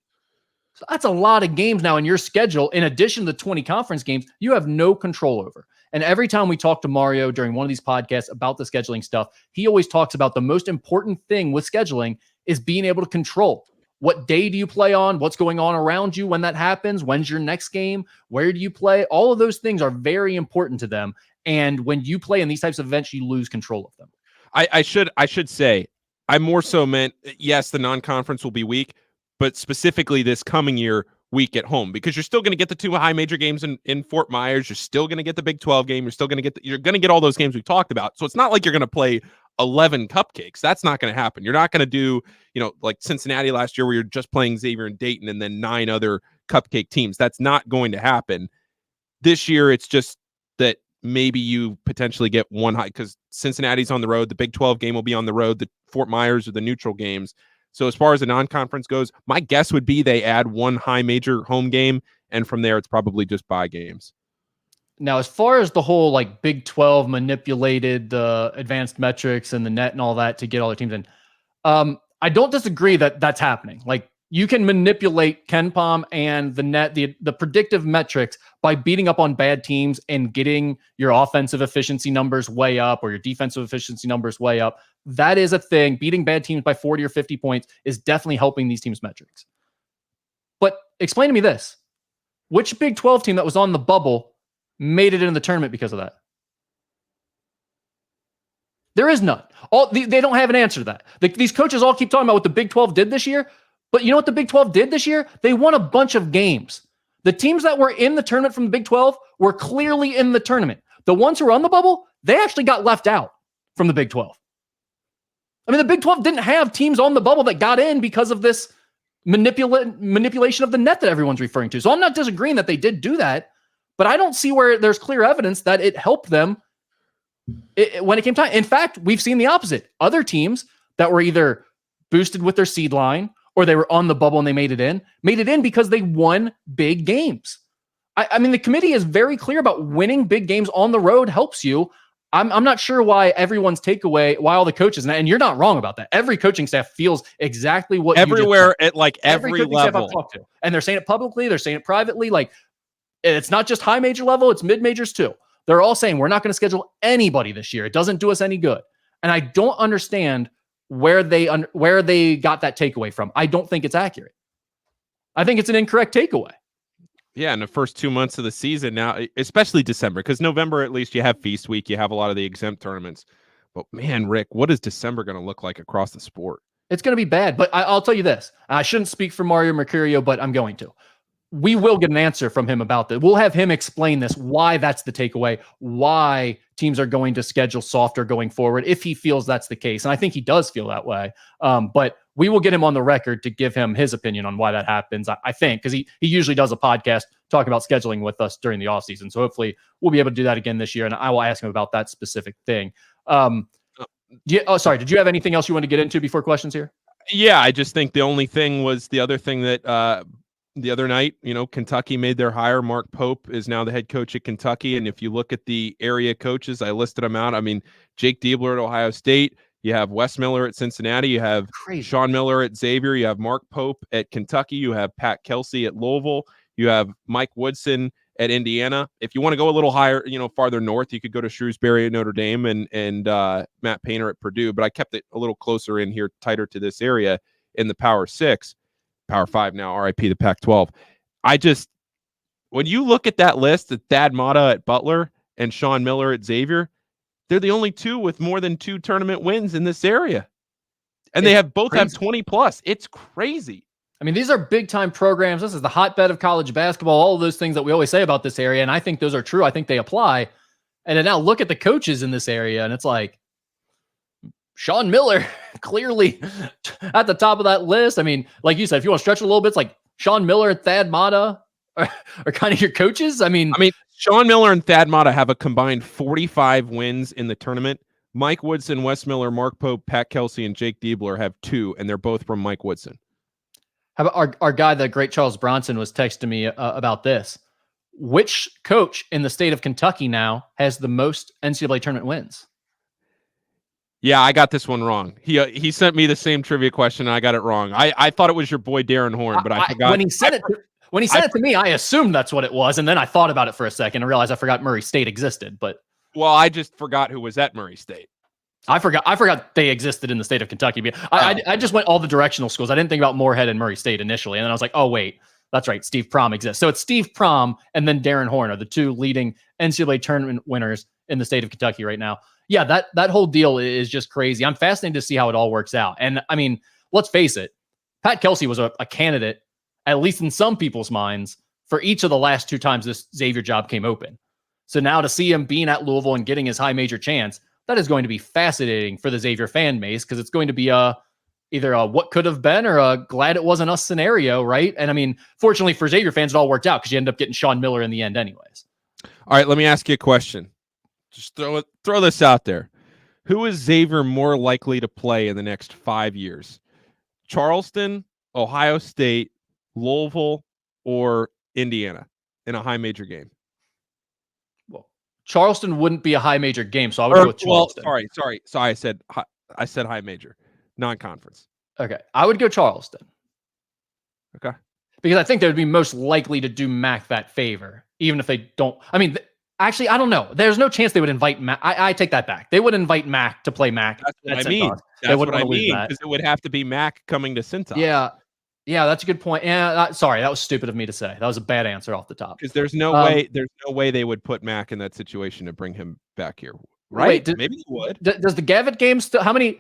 Speaker 2: So that's a lot of games now in your schedule. In addition to the 20 conference games, you have no control over. And every time we talk to Mario during one of these podcasts about the scheduling stuff, he always talks about the most important thing with scheduling is being able to control. What day do you play on? What's going on around you when that happens? When's your next game? Where do you play? All of those things are very important to them. And when you play in these types of events, you lose control of them.
Speaker 1: I should say, I more so meant, yes, the non-conference will be weak, but specifically this coming year, week at home, because you're still going to get the 2 high major games in Fort Myers. You're still going to get the Big 12 game. You're still going to get all those games we talked about. So it's not like you're going to play 11 cupcakes. That's not going to happen. You're not going to do, like Cincinnati last year where you're just playing Xavier and Dayton and then 9 other cupcake teams. That's not going to happen. This year, it's just that maybe you potentially get one high because Cincinnati's on the road. The Big 12 game will be on the road. The Fort Myers or the neutral games. So as far as the non-conference goes, my guess would be they add 1 high major home game, and from there it's probably just bye games.
Speaker 2: Now, as far as the whole like Big 12 manipulated the advanced metrics and the net and all that to get all the teams in, I don't disagree that that's happening. Like, you can manipulate KenPom and the net, the predictive metrics by beating up on bad teams and getting your offensive efficiency numbers way up or your defensive efficiency numbers way up. That is a thing. Beating bad teams by 40 or 50 points is definitely helping these teams' metrics. But explain to me this. Which Big 12 team that was on the bubble made it in the tournament because of that? There is none. They don't have an answer to that. These coaches all keep talking about what the Big 12 did this year. But you know what the Big 12 did this year? They won a bunch of games. The teams that were in the tournament from the Big 12 were clearly in the tournament. The ones who were on the bubble, they actually got left out from the Big 12. I mean, the Big 12 didn't have teams on the bubble that got in because of this manipulation of the net that everyone's referring to. So I'm not disagreeing that they did do that, but I don't see where there's clear evidence that it helped them when it came time. In fact, we've seen the opposite. Other teams that were either boosted with their seed line or they were on the bubble and they made it in because they won big games. I mean, the committee is very clear about winning big games on the road helps you. I'm not sure why everyone's takeaway, why all the coaches, and you're not wrong about that. Every coaching staff feels exactly what
Speaker 1: everywhere at like every level.
Speaker 2: Staff I've talked to, and they're saying it publicly, they're saying it privately. Like, it's not just high major level, it's mid majors too. They're all saying we're not going to schedule anybody this year. It doesn't do us any good. And I don't understand where they got that takeaway from. I don't think it's accurate. I think it's an incorrect takeaway.
Speaker 1: Yeah, in the first 2 months of the season now, especially December, because November, at least you have Feast Week, you have a lot of the exempt tournaments. But man, Rick, what is December going to look like across the sport?
Speaker 2: It's going to be bad, but I'll tell you this. I shouldn't speak for Mario Mercurio, but I'm going to. We will get an answer from him about that. We'll have him explain this, why that's the takeaway, why teams are going to schedule softer going forward, if he feels that's the case. And I think he does feel that way. But we will get him on the record to give him his opinion on why that happens. I think, because he usually does a podcast talking about scheduling with us during the offseason. So hopefully we'll be able to do that again this year. And I will ask him about that specific thing. Sorry. Did you have anything else you want to get into before questions here?
Speaker 1: Yeah, I just think the only thing was the other thing that the other night, Kentucky made their hire. Mark Pope is now the head coach at Kentucky. And if you look at the area coaches, I listed them out. I mean, Jake Diebler at Ohio State. You have Wes Miller at Cincinnati. You have Sean Miller at Xavier. You have Mark Pope at Kentucky. You have Pat Kelsey at Louisville. You have Mike Woodson at Indiana. If you want to go a little higher, farther north, you could go to Shrewsbury at Notre Dame and Matt Painter at Purdue. But I kept it a little closer in here, tighter to this area in the Power 6. Power 5 now, RIP the Pac-12. when you look at that list, at Thad Matta at Butler and Sean Miller at Xavier, they're the only two with more than 2 tournament wins in this area. And they have both have 20 plus. It's crazy.
Speaker 2: I mean, these are big time programs. This is the hotbed of college basketball, all of those things that we always say about this area. And I think those are true. I think they apply. And then now look at the coaches in this area. And it's like Sean Miller, clearly at the top of that list. I mean, like you said, if you want to stretch it a little bit, it's like Sean Miller and Thad Matta are kind of your coaches. I mean,
Speaker 1: Sean Miller and Thad Matta have a combined 45 wins in the tournament. Mike Woodson, Wes Miller, Mark Pope, Pat Kelsey, and Jake Diebler have 2, and they're both from Mike Woodson.
Speaker 2: How about our guy, the great Charles Bronson, was texting me about this. Which coach in the state of Kentucky now has the most NCAA tournament wins?
Speaker 1: Yeah, I got this one wrong. He sent me the same trivia question, and I got it wrong. I thought it was your boy Darren Horn, but I forgot.
Speaker 2: When he said it to me, I assumed that's what it was, and then I thought about it for a second and realized I forgot Murray State existed. But
Speaker 1: I just forgot who was at Murray State.
Speaker 2: I forgot they existed in the state of Kentucky. I just went all the directional schools. I didn't think about Moorhead and Murray State initially, and then I was like, oh wait, that's right, Steve Prom exists. So it's Steve Prom and then Darren Horn are the 2 leading NCAA tournament winners in the state of Kentucky right now. Yeah, that whole deal is just crazy. I'm fascinated to see how it all works out. And I mean, let's face it, Pat Kelsey was a candidate, at least in some people's minds, for each of the last 2 times this Xavier job came open. So now to see him being at Louisville and getting his high major chance, that is going to be fascinating for the Xavier fan base, because it's going to be either a what could have been or a glad it wasn't us scenario, right? And I mean, fortunately for Xavier fans, it all worked out because you end up getting Sean Miller in the end anyways.
Speaker 1: All right, let me ask you a question. Just throw this out there. Who is Xavier more likely to play in the next 5 years? Charleston, Ohio State, Louisville, or Indiana in a high major game?
Speaker 2: Well, Charleston wouldn't be a high major game, so I would go with Charleston.
Speaker 1: Sorry. So I said high major, non-conference.
Speaker 2: Okay, I would go Charleston.
Speaker 1: Okay.
Speaker 2: Because I think they would be most likely to do MAC that favor, even if they don't. I mean, actually, I don't know. There's no chance they would invite MAC. I take that back. They would invite MAC to play MAC.
Speaker 1: That's what I mean. That's what I mean, because it would have to be MAC coming to Cintas.
Speaker 2: Yeah, that's a good point. Yeah, sorry, that was stupid of me to say. That was a bad answer off the top.
Speaker 1: Because there's no way they would put MAC in that situation to bring him back here. Right? Wait, maybe they would.
Speaker 2: Does the Gavitt games still? How many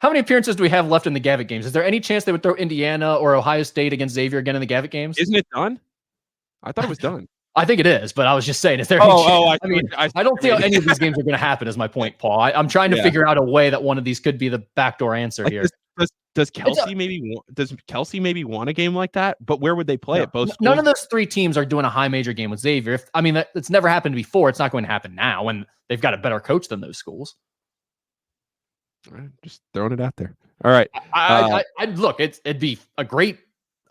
Speaker 2: appearances do we have left in the Gavitt games? Is there any chance they would throw Indiana or Ohio State against Xavier again in the Gavitt games?
Speaker 1: Isn't it done? I thought it was done.
Speaker 2: I think it is, but I was just saying, is there any chance? I don't think any of these games are going to happen, is my point, Paul. I'm trying to figure out a way that one of these could be the backdoor answer here.
Speaker 1: Does Kelsey maybe want a game like that? But where would they play it? Both schools?
Speaker 2: None of those 3 teams are doing a high major game with Xavier. It's never happened before. It's not going to happen now when they've got a better coach than those schools.
Speaker 1: All right, just throwing it out there. All right.
Speaker 2: Look, it'd be a great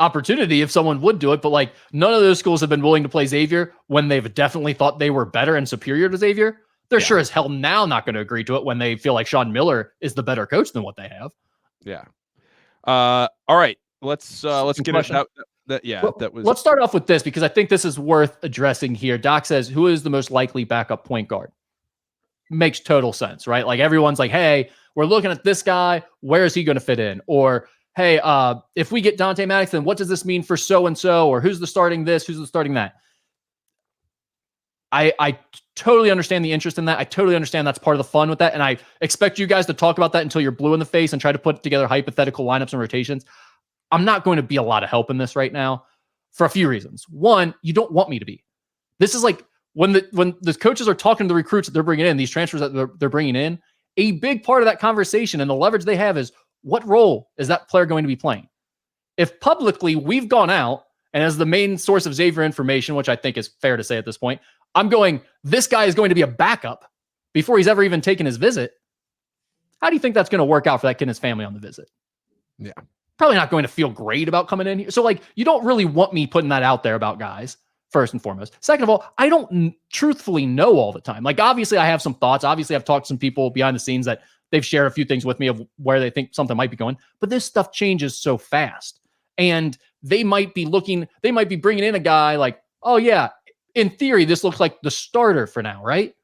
Speaker 2: opportunity if someone would do it, but like none of those schools have been willing to play Xavier when they've definitely thought they were better and superior to Xavier. They're sure as hell now not going to agree to it when they feel like Sean Miller is the better coach than what they have.
Speaker 1: Yeah. All right. Let's get it out. Let's start
Speaker 2: off with this because I think this is worth addressing here. Doc says, who is the most likely backup point guard? Makes total sense, right? Like everyone's like, hey, we're looking at this guy. Where is he going to fit in? Or, hey, if we get Dante Maddox, then what does this mean for so-and-so? Or who's the starting this? Who's the starting that? I totally understand the interest in that. I totally understand that's part of the fun with that. And I expect you guys to talk about that until you're blue in the face and try to put together hypothetical lineups and rotations. I'm not going to be a lot of help in this right now for a few reasons. One, you don't want me to be. This is like when the coaches are talking to the recruits that they're bringing in, these transfers that they're bringing in, a big part of that conversation and the leverage they have is what role is that player going to be playing? If publicly we've gone out and as the main source of Xavier information, which I think is fair to say at this point, I'm going, this guy is going to be a backup before he's ever even taken his visit. How do you think that's going to work out for that kid and his family on the visit?
Speaker 1: Yeah.
Speaker 2: Probably not going to feel great about coming in here. So like, you don't really want me putting that out there about guys, first and foremost. Second of all, I don't truthfully know all the time. Like, obviously I have some thoughts. Obviously I've talked to some people behind the scenes that they've shared a few things with me of where they think something might be going, but this stuff changes so fast. And they might be bringing in a guy like, oh yeah, in theory, this looks like the starter for now, right?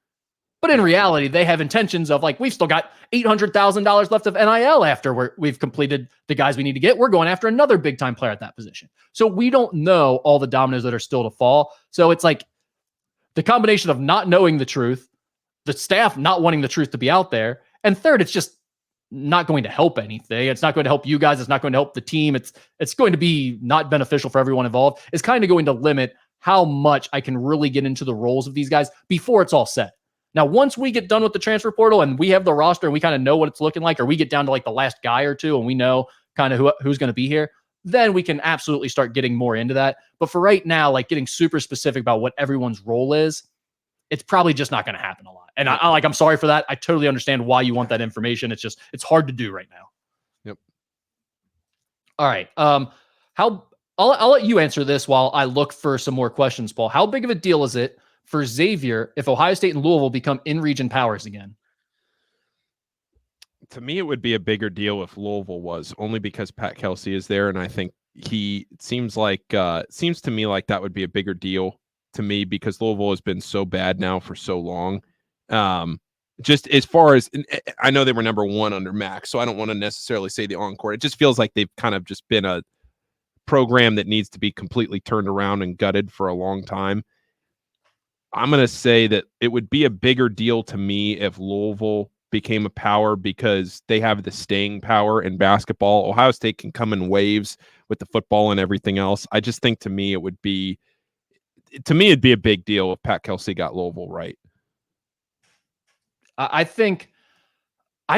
Speaker 2: But in reality, they have intentions of like, we've still got $800,000 left of NIL after we've completed the guys we need to get. We're going after another big time player at that position. So we don't know all the dominoes that are still to fall. So it's like the combination of not knowing the truth, the staff not wanting the truth to be out there, and third, it's just not going to help anything. It's not going to help you guys. It's not going to help the team. It's going to be not beneficial for everyone involved. It's kind of going to limit how much I can really get into the roles of these guys before it's all set. Now, once we get done with the transfer portal and we have the roster and we kind of know what it's looking like, or we get down to like the last guy or two and we know kind of who's going to be here, then we can absolutely start getting more into that. But for right now, like getting super specific about what everyone's role is, it's probably just not going to happen a lot. And I'm sorry for that. I totally understand why you want that information. It's hard to do right now.
Speaker 1: Yep.
Speaker 2: All right. I'll let you answer this while I look for some more questions, Paul. How big of a deal is it for Xavier if Ohio State and Louisville become in-region powers again?
Speaker 1: To me, it would be a bigger deal if Louisville was, only because Pat Kelsey is there, and I think seems to me like that would be a bigger deal to me because Louisville has been so bad now for so long. Just as far as I know, they were number one under Max, so I don't want to necessarily say the on-court. It just feels like they've kind of just been a program that needs to be completely turned around and gutted for a long time. I'm going to say that it would be a bigger deal to me if Louisville became a power because they have the staying power in basketball. Ohio State can come in waves with the football and everything else. I just think it'd be a big deal if Pat Kelsey got Louisville right.
Speaker 2: I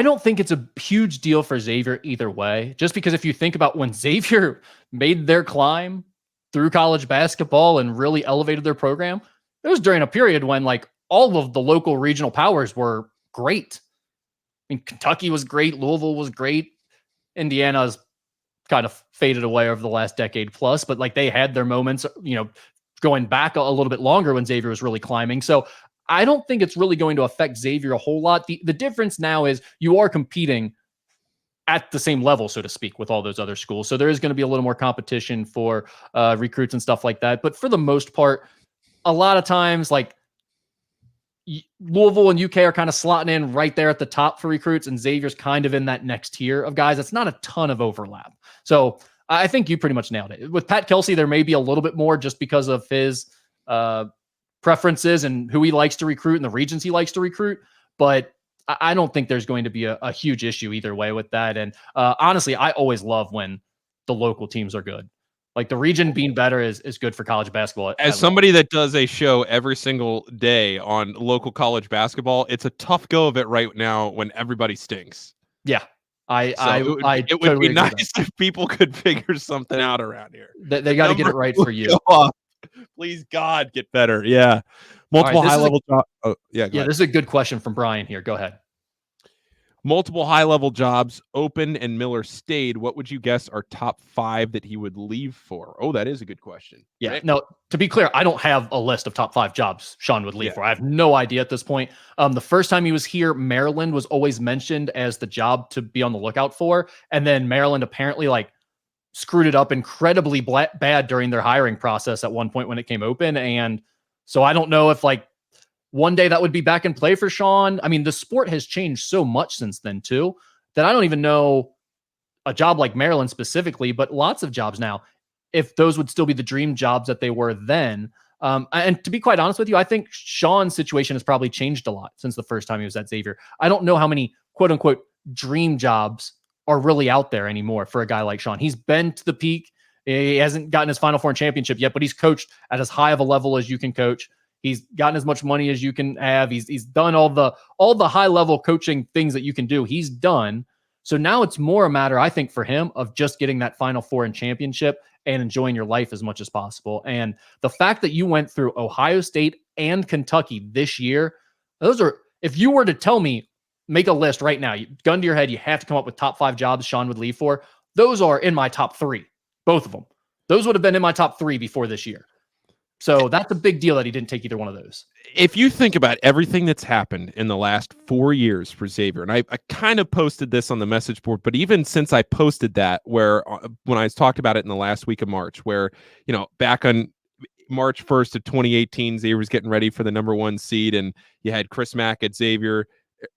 Speaker 2: don't think it's a huge deal for Xavier either way, just because if you think about when Xavier made their climb through college basketball and really elevated their program, it was during a period when like all of the local regional powers were great. I mean, Kentucky was great. Louisville was great. Indiana's kind of faded away over the last decade plus, but like they had their moments, going back a little bit longer when Xavier was really climbing. So I don't think it's really going to affect Xavier a whole lot. The difference now is you are competing at the same level, so to speak, with all those other schools. So there is going to be a little more competition for recruits and stuff like that. But for the most part, a lot of times, like Louisville and UK are kind of slotting in right there at the top for recruits, and Xavier's kind of in that next tier of guys. It's not a ton of overlap. So I think you pretty much nailed it. With Pat Kelsey, there may be a little bit more just because of his preferences and who he likes to recruit and the regions he likes to recruit. But I don't think there's going to be a huge issue either way with that. And honestly, I always love when the local teams are good. Like the region being better is good for college basketball.
Speaker 1: As somebody that does a show every single day on local college basketball, it's a tough go of it right now when everybody stinks.
Speaker 2: Yeah.
Speaker 1: It would be nice if people could figure something out around here.
Speaker 2: They got to get it right for you.
Speaker 1: Please, God, get better. Yeah. Multiple high-level jobs. Oh, yeah.
Speaker 2: Yeah, this is a good question from Brian here. Go ahead.
Speaker 1: Multiple high-level jobs open and Miller stayed. What would you guess are top 5 that he would leave for? Oh, that is a good question.
Speaker 2: Yeah.
Speaker 1: Right?
Speaker 2: No, to be clear, I don't have a list of top 5 jobs Sean would leave for. I have no idea at this point. The first time he was here, Maryland was always mentioned as the job to be on the lookout for. And then Maryland apparently screwed it up incredibly bad during their hiring process at one point when it came open. And so I don't know if one day that would be back in play for Sean. I mean, the sport has changed so much since then too, that I don't even know a job like Maryland specifically, but lots of jobs now, if those would still be the dream jobs that they were then. And to be quite honest with you, I think Sean's situation has probably changed a lot since the first time he was at Xavier. I don't know how many quote unquote dream jobs are really out there anymore for a guy like Sean. He's been to the peak. He hasn't gotten his Final Four championship yet, but he's coached at as high of a level as you can coach. He's gotten as much money as you can have. He's done all the high level coaching things that you can do. He's done. So now it's more a matter, I think, for him of just getting that Final Four and championship and enjoying your life as much as possible. And the fact that you went through Ohio State and Kentucky this year, those are, if you were to tell me, make a list right now, gun to your head, you have to come up with top 5 jobs Sean would leave for. Those are in my top 3, both of them. Those would have been in my top 3 before this year. So that's a big deal that he didn't take either one of those.
Speaker 1: If you think about everything that's happened in the last 4 years for Xavier, and I kind of posted this on the message board, but even since I posted that, when I talked about it in the last week of March, where, back on, March 1st of 2018, Xavier was getting ready for the number 1 seed, and you had Chris Mack at Xavier,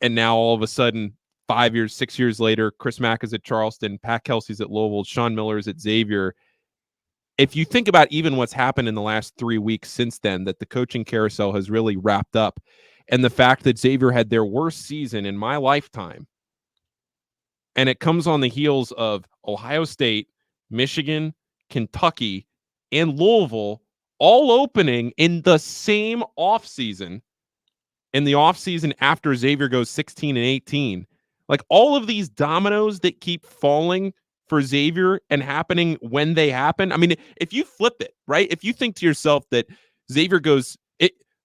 Speaker 1: and now all of a sudden, 5 years, 6 years later, Chris Mack is at Charleston, Pat Kelsey's at Louisville, Sean Miller is at Xavier. If you think about even what's happened in the last 3 weeks since then, that the coaching carousel has really wrapped up, and the fact that Xavier had their worst season in my lifetime, and it comes on the heels of Ohio State, Michigan, Kentucky, and Louisville all opening in the same offseason, in the offseason after Xavier goes 16-18. Like, all of these dominoes that keep falling for Xavier and happening when they happen. I mean, if you flip it, right? If you think to yourself that Xavier goes,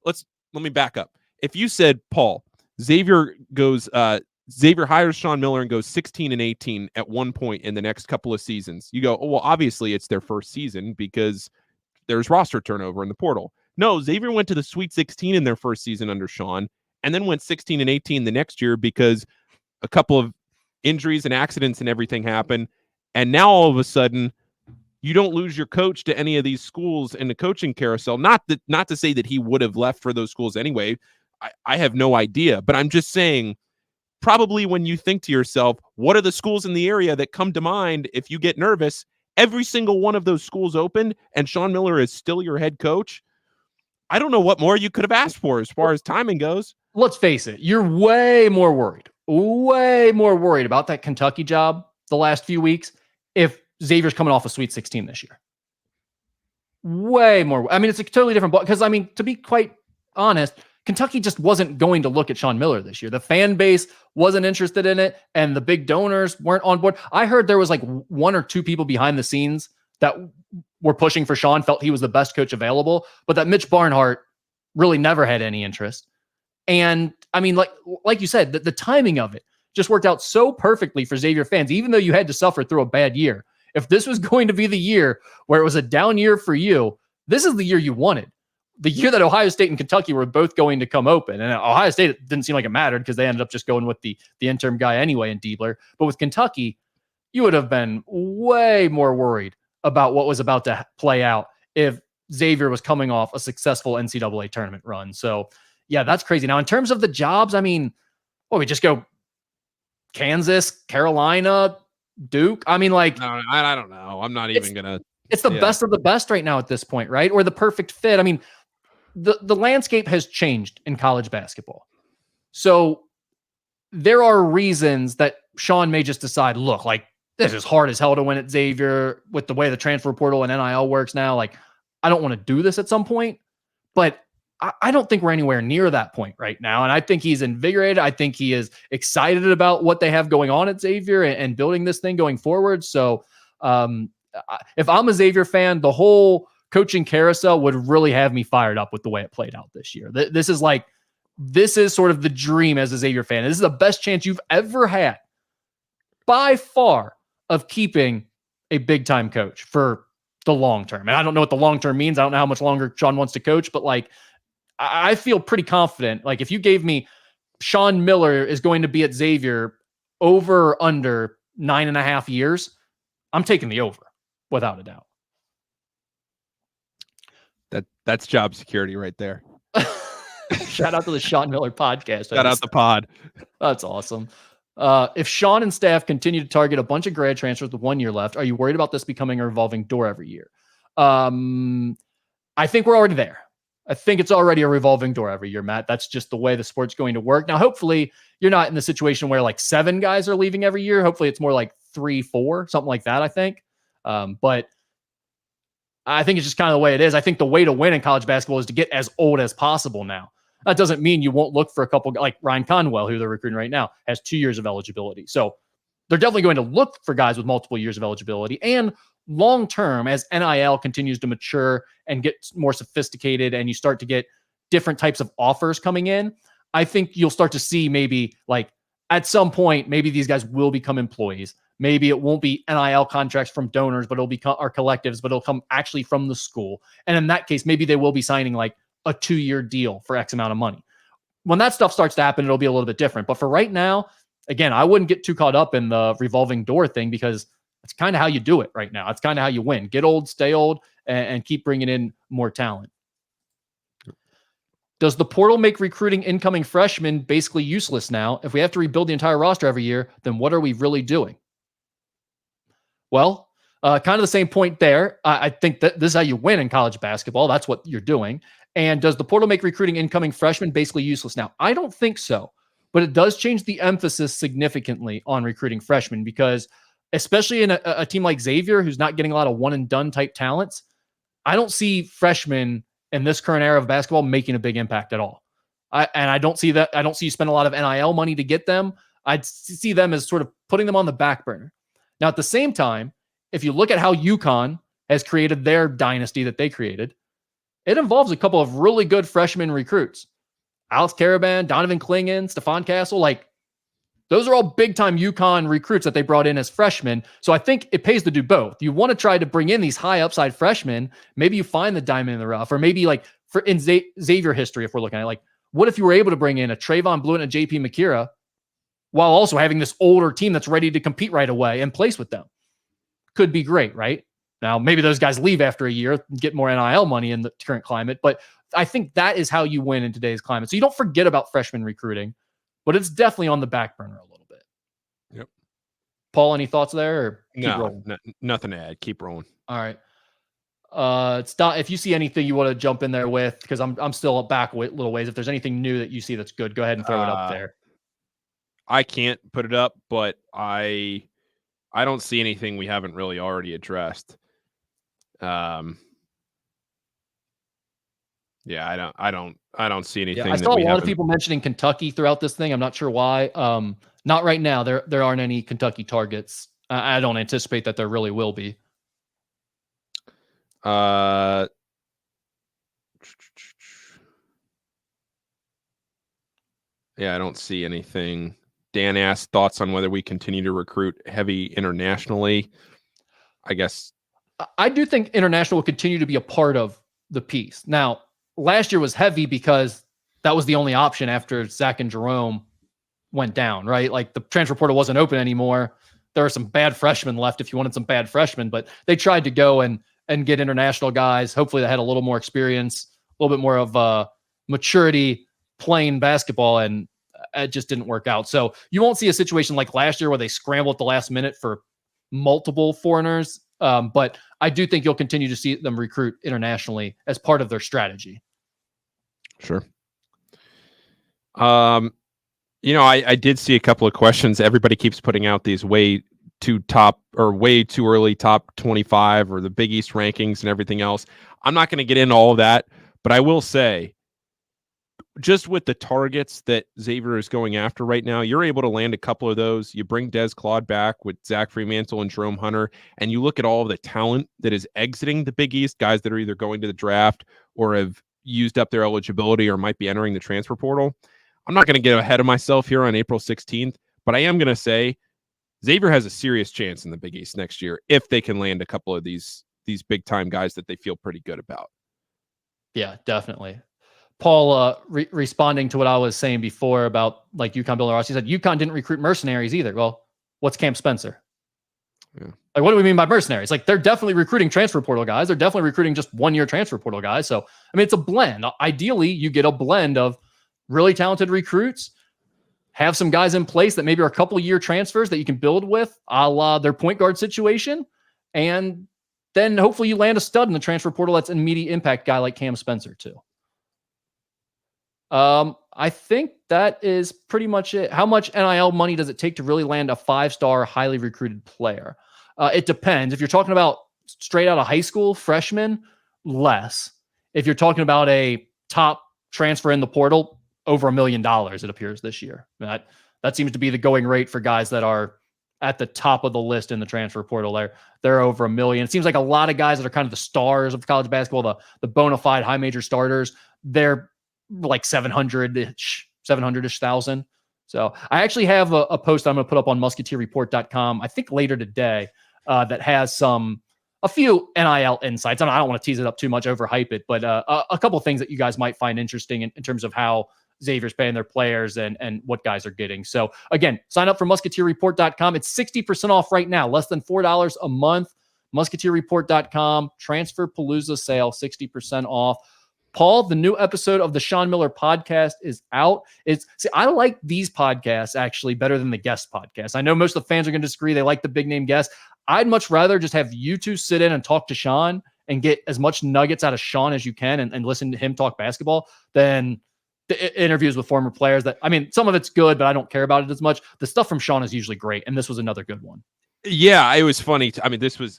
Speaker 1: let me back up. If you said, Paul, Xavier hires Sean Miller and goes 16-18 at one point in the next couple of seasons, you go, oh, well, obviously it's their first season because there's roster turnover in the portal. No, Xavier went to the Sweet 16 in their first season under Sean, and then went 16-18 the next year because a couple of injuries and accidents and everything happened. And now all of a sudden, you don't lose your coach to any of these schools in the coaching carousel. Not to say that he would have left for those schools anyway. I have no idea, but I'm just saying, probably when you think to yourself, what are the schools in the area that come to mind if you get nervous? Every single one of those schools opened, and Sean Miller is still your head coach. I don't know what more you could have asked for as far as timing goes.
Speaker 2: Let's face it, you're way more worried about that Kentucky job the last few weeks if Xavier's coming off a Sweet 16 this year. Way more. I mean, it's a totally different ball. Because, I mean, to be quite honest, Kentucky just wasn't going to look at Sean Miller this year. The fan base wasn't interested in it, and the big donors weren't on board. I heard there was like 1 or 2 people behind the scenes that were pushing for Sean, felt he was the best coach available, but that Mitch Barnhart really never had any interest. And I mean, like you said, the timing of it just worked out so perfectly for Xavier fans, even though you had to suffer through a bad year. If this was going to be the year where it was a down year for you, this is the year you wanted. The year that Ohio State and Kentucky were both going to come open. And Ohio State, it didn't seem like it mattered because they ended up just going with the interim guy anyway in Diebler. But with Kentucky, you would have been way more worried about what was about to play out if Xavier was coming off a successful NCAA tournament run. So, yeah, that's crazy. Now, in terms of the jobs, I mean, we just go Kansas, Carolina, Duke. I mean, like,
Speaker 1: no, I don't know. I'm not even going to.
Speaker 2: It's the best of the best right now at this point, right? Or the perfect fit. I mean, the landscape has changed in college basketball. So there are reasons that Sean may just decide, look, like, this is hard as hell to win at Xavier with the way the transfer portal and NIL works now. Like, I don't want to do this at some point, but I don't think we're anywhere near that point right now. And I think he's invigorated. I think he is excited about what they have going on at Xavier and building this thing going forward. So if I'm a Xavier fan, the whole coaching carousel would really have me fired up with the way it played out this year. This is sort of the dream as a Xavier fan. This is the best chance you've ever had by far of keeping a big time coach for the long term. And I don't know what the long term means. I don't know how much longer Sean wants to coach, but like, I feel pretty confident. Like, if you gave me Sean Miller is going to be at Xavier over or under 9.5 years, I'm taking the over without a doubt.
Speaker 1: That's job security right there.
Speaker 2: Shout out to the Sean Miller podcast.
Speaker 1: Shout out the pod.
Speaker 2: That's awesome. If Sean and staff continue to target a bunch of grad transfers with 1 year left, are you worried about this becoming a revolving door every year? I think we're already there. I think it's already a revolving door every year, Matt. That's just the way the sport's going to work. Now, hopefully you're not in the situation where like 7 guys are leaving every year. Hopefully it's more like 3, 4, something like that, I think. But I think it's just kind of the way it is. I think the way to win in college basketball is to get as old as possible now. That doesn't mean you won't look for a couple, like Ryan Conwell, who they're recruiting right now, has 2 years of eligibility. So they're definitely going to look for guys with multiple years of eligibility. And long-term, as NIL continues to mature and get more sophisticated and you start to get different types of offers coming in, I think you'll start to see maybe like at some point, maybe these guys will become employees. Maybe it won't be NIL contracts from donors, but it'll become our collectives, but it'll come actually from the school. And in that case, maybe they will be signing like a 2-year deal for X amount of money. When that stuff starts to happen, it'll be a little bit different. But for right now, again, I wouldn't get too caught up in the revolving door thing because That's kind of how you do it right now. That's kind of how you win. Get old, stay old, and keep bringing in more talent. Does the portal make recruiting incoming freshmen basically useless now? If we have to rebuild the entire roster every year, then what are we really doing? Well, kind of the same point there. I think that this is how you win in college basketball. That's what you're doing. And does the portal make recruiting incoming freshmen basically useless now? I don't think so, but it does change the emphasis significantly on recruiting freshmen because especially in a team like Xavier, who's not getting a lot of one and done type talents, I don't see freshmen in this current era of basketball making a big impact at all. I don't see that. I don't see you spend a lot of NIL money to get them. I'd see them as sort of putting them on the back burner. Now, at the same time, if you look at how UConn has created their dynasty that they created, it involves a couple of really good freshman recruits. Alex Caravan, Donovan Clingan, Stephon Castle, like those are all big-time UConn recruits that they brought in as freshmen. So I think it pays to do both. You want to try to bring in these high-upside freshmen. Maybe you find the diamond in the rough, or maybe like for in Xavier history, if we're looking at it, like what if you were able to bring in a Trayvon Blewett and a JP McKira while also having this older team that's ready to compete right away and place with them? Could be great, right? Now, maybe those guys leave after a year, get more NIL money in the current climate, but I think that is how you win in today's climate. So you don't forget about freshman recruiting, but it's definitely on the back burner a little bit.
Speaker 1: Yep.
Speaker 2: Paul, any thoughts there? Or
Speaker 1: no, nothing to add. Keep rolling.
Speaker 2: All right. If you see anything you want to jump in there with, because I'm still back a little ways. If there's anything new that you see that's good, go ahead and throw it up there.
Speaker 1: I can't put it up, but I don't see anything we haven't really already addressed. Yeah, I don't see anything.
Speaker 2: Yeah, I saw a lot of people mentioning Kentucky throughout this thing. I'm not sure why. Not right now. There aren't any Kentucky targets. I don't anticipate that there really will be.
Speaker 1: Yeah, I don't see anything. Dan asked thoughts on whether we continue to recruit heavy internationally. I guess
Speaker 2: I do think international will continue to be a part of the piece. Now, last year was heavy because that was the only option after Zach and Jerome went down, right? Like the transfer portal wasn't open anymore. There were some bad freshmen left if you wanted some bad freshmen, but they tried to go and get international guys. Hopefully they had a little more experience, a little bit more of maturity playing basketball, and it just didn't work out. So you won't see a situation like last year where they scramble at the last minute for multiple foreigners. But I do think you'll continue to see them recruit internationally as part of their strategy.
Speaker 1: Sure. I did see a couple of questions. Everybody keeps putting out these way too early top 25 or the Big East rankings and everything else. I'm not going to get into all of that, but I will say, just with the targets that Xavier is going after right now, you're able to land a couple of those. You bring Des Claude back with Zach Fremantle and Jerome Hunter, and you look at all of the talent that is exiting the Big East, guys that are either going to the draft or have used up their eligibility or might be entering the transfer portal. I'm not going to get ahead of myself here on April 16th, but I am going to say Xavier has a serious chance in the Big East next year if they can land a couple of these big-time guys that they feel pretty good about.
Speaker 2: Yeah, definitely. Paul, responding to what I was saying before about like UConn building roster, he said UConn didn't recruit mercenaries either. Well, what's Camp Spencer?
Speaker 1: Yeah.
Speaker 2: Like, what do we mean by mercenaries? Like, they're definitely recruiting transfer portal guys. They're definitely recruiting just one-year transfer portal guys. So, I mean, it's a blend. Ideally, you get a blend of really talented recruits, have some guys in place that maybe are a couple of year transfers that you can build with, a la their point guard situation, and then hopefully you land a stud in the transfer portal that's an immediate impact guy like Cam Spencer too. I think that is pretty much it. How much NIL money does it take to really land a 5-star, highly recruited player? It depends. If you're talking about straight out of high school, freshman, less. If you're talking about a top transfer in the portal, over $1 million, it appears this year. That seems to be the going rate for guys that are at the top of the list in the transfer portal. They're over $1 million. It seems like a lot of guys that are kind of the stars of college basketball, the bona fide high major starters, they're like 700-ish thousand. So I actually have a post I'm going to put up on musketeerreport.com, I think later today, that has a few NIL insights. I don't want to tease it up too much, overhype it, but a couple of things that you guys might find interesting in terms of how Xavier's paying their players and what guys are getting. So again, sign up for musketeerreport.com. It's 60% off right now, less than $4 a month. Musketeerreport.com, transfer Palooza sale, 60% off. Paul, the new episode of the Sean Miller podcast is out. I like these podcasts actually better than the guest podcast. I know most of the fans are going to disagree. They like the big name guests. I'd much rather just have you two sit in and talk to Sean and get as much nuggets out of Sean as you can and listen to him talk basketball than the interviews with former players. That, I mean, some of it's good, but I don't care about it as much. The stuff from Sean is usually great, and this was another good one.
Speaker 1: Yeah, it was funny.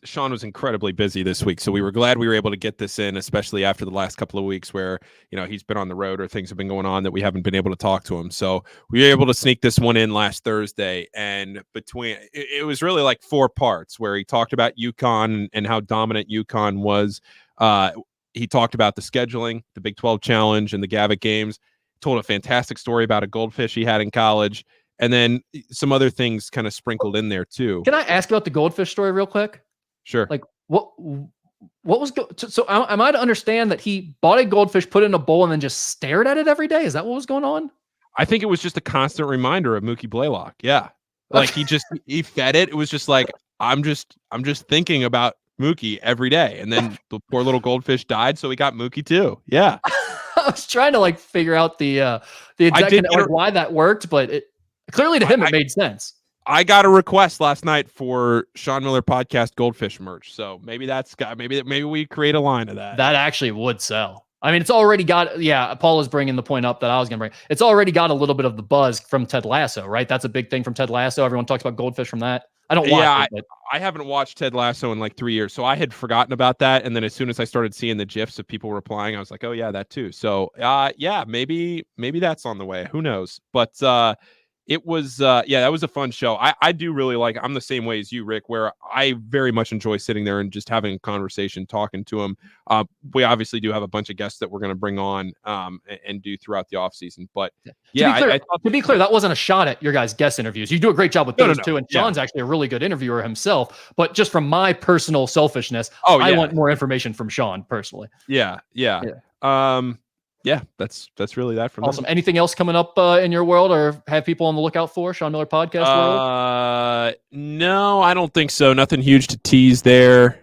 Speaker 1: Sean was incredibly busy this week, so we were glad we were able to get this in, especially after the last couple of weeks where, he's been on the road or things have been going on that we haven't been able to talk to him. So we were able to sneak this one in last Thursday, and it was really like 4 parts where he talked about UConn and how dominant UConn was. He talked about the scheduling, the Big 12 Challenge, and the Gavitt games. Told a fantastic story about a goldfish he had in college. And then some other things kind of sprinkled in there too.
Speaker 2: Can I ask about the goldfish story real quick?
Speaker 1: Sure.
Speaker 2: Like what was so am I to understand that he bought a goldfish, put it in a bowl, and then just stared at it every day? Is that what was going on?
Speaker 1: I think it was just a constant reminder of Mookie Blaylock. Yeah. Like he fed it. It was just like, I'm just thinking about Mookie every day. And then the poor little goldfish died. So we got Mookie too. Yeah.
Speaker 2: I was trying to figure out the exact why that worked, but clearly to him, it made sense.
Speaker 1: I got a request last night for Sean Miller podcast goldfish merch. So maybe maybe we create a line of that.
Speaker 2: That actually would sell. I mean, it's already got, Paul is bringing the point up that I was going to bring. It's already got a little bit of the buzz from Ted Lasso, right? That's a big thing from Ted Lasso. Everyone talks about goldfish from that. I don't watch it.
Speaker 1: I haven't watched Ted Lasso in 3 years. So I had forgotten about that. And then as soon as I started seeing the GIFs of people replying, I was like, oh yeah, that too. So maybe that's on the way. Who knows? But it was, that was a fun show. I do really I'm the same way as you, Rick, where I very much enjoy sitting there and just having a conversation, talking to him. We obviously do have a bunch of guests that we're going to bring on and do throughout the off season. But
Speaker 2: to be clear, that wasn't a shot at your guys' guest interviews. You do a great job with those too. And Sean's actually a really good interviewer himself. But just from my personal selfishness, I want more information from Sean personally.
Speaker 1: Yeah. That's really that from
Speaker 2: awesome. Them. Anything else coming up in your world or have people on the lookout for? Sean Miller podcast world?
Speaker 1: No, I don't think so. Nothing huge to tease there.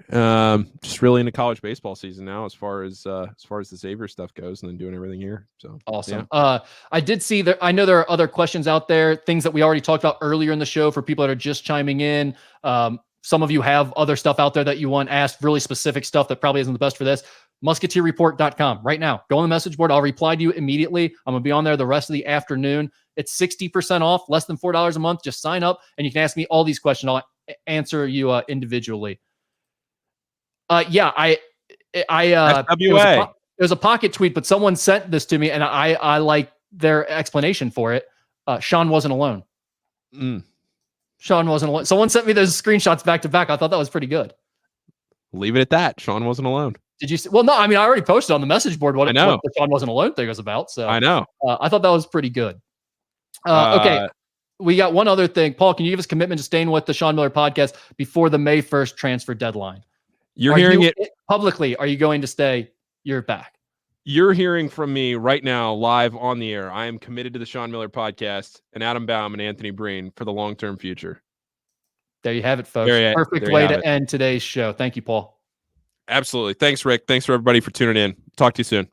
Speaker 1: Just really into college baseball season now, as far as the Xavier stuff goes, and then doing everything here. So
Speaker 2: awesome. Yeah. I did see that. I know there are other questions out there, things that we already talked about earlier in the show for people that are just chiming in. Some of you have other stuff out there that you want asked, really specific stuff that probably isn't the best for this. Musketeerreport.com right now. Go on the message board. I'll reply to you immediately. I'm going to be on there the rest of the afternoon. It's 60% off, less than $4 a month. Just sign up and you can ask me all these questions. I'll answer you individually. It was a pocket tweet, but someone sent this to me and I like their explanation for it. Sean wasn't alone. Sean wasn't alone. Someone sent me those screenshots back to back. I thought that was pretty good.
Speaker 1: Leave it at that. Sean wasn't alone.
Speaker 2: Did you see? Well, no, I mean, I already posted on the message board what the Sean wasn't alone thing was about. So
Speaker 1: I know.
Speaker 2: I thought that was pretty good. Okay. We got one other thing. Paul, can you give us commitment to staying with the Sean Miller podcast before the May 1st transfer deadline?
Speaker 1: You're hearing it
Speaker 2: publicly. Are you going to stay? You're back.
Speaker 1: You're hearing from me right now, live on the air. I am committed to the Sean Miller podcast and Adam Baum and Anthony Breen for the long-term future.
Speaker 2: There you have it, folks. Perfect way to end today's show. Thank you, Paul.
Speaker 1: Absolutely. Thanks, Rick. Thanks for everybody for tuning in. Talk to you soon.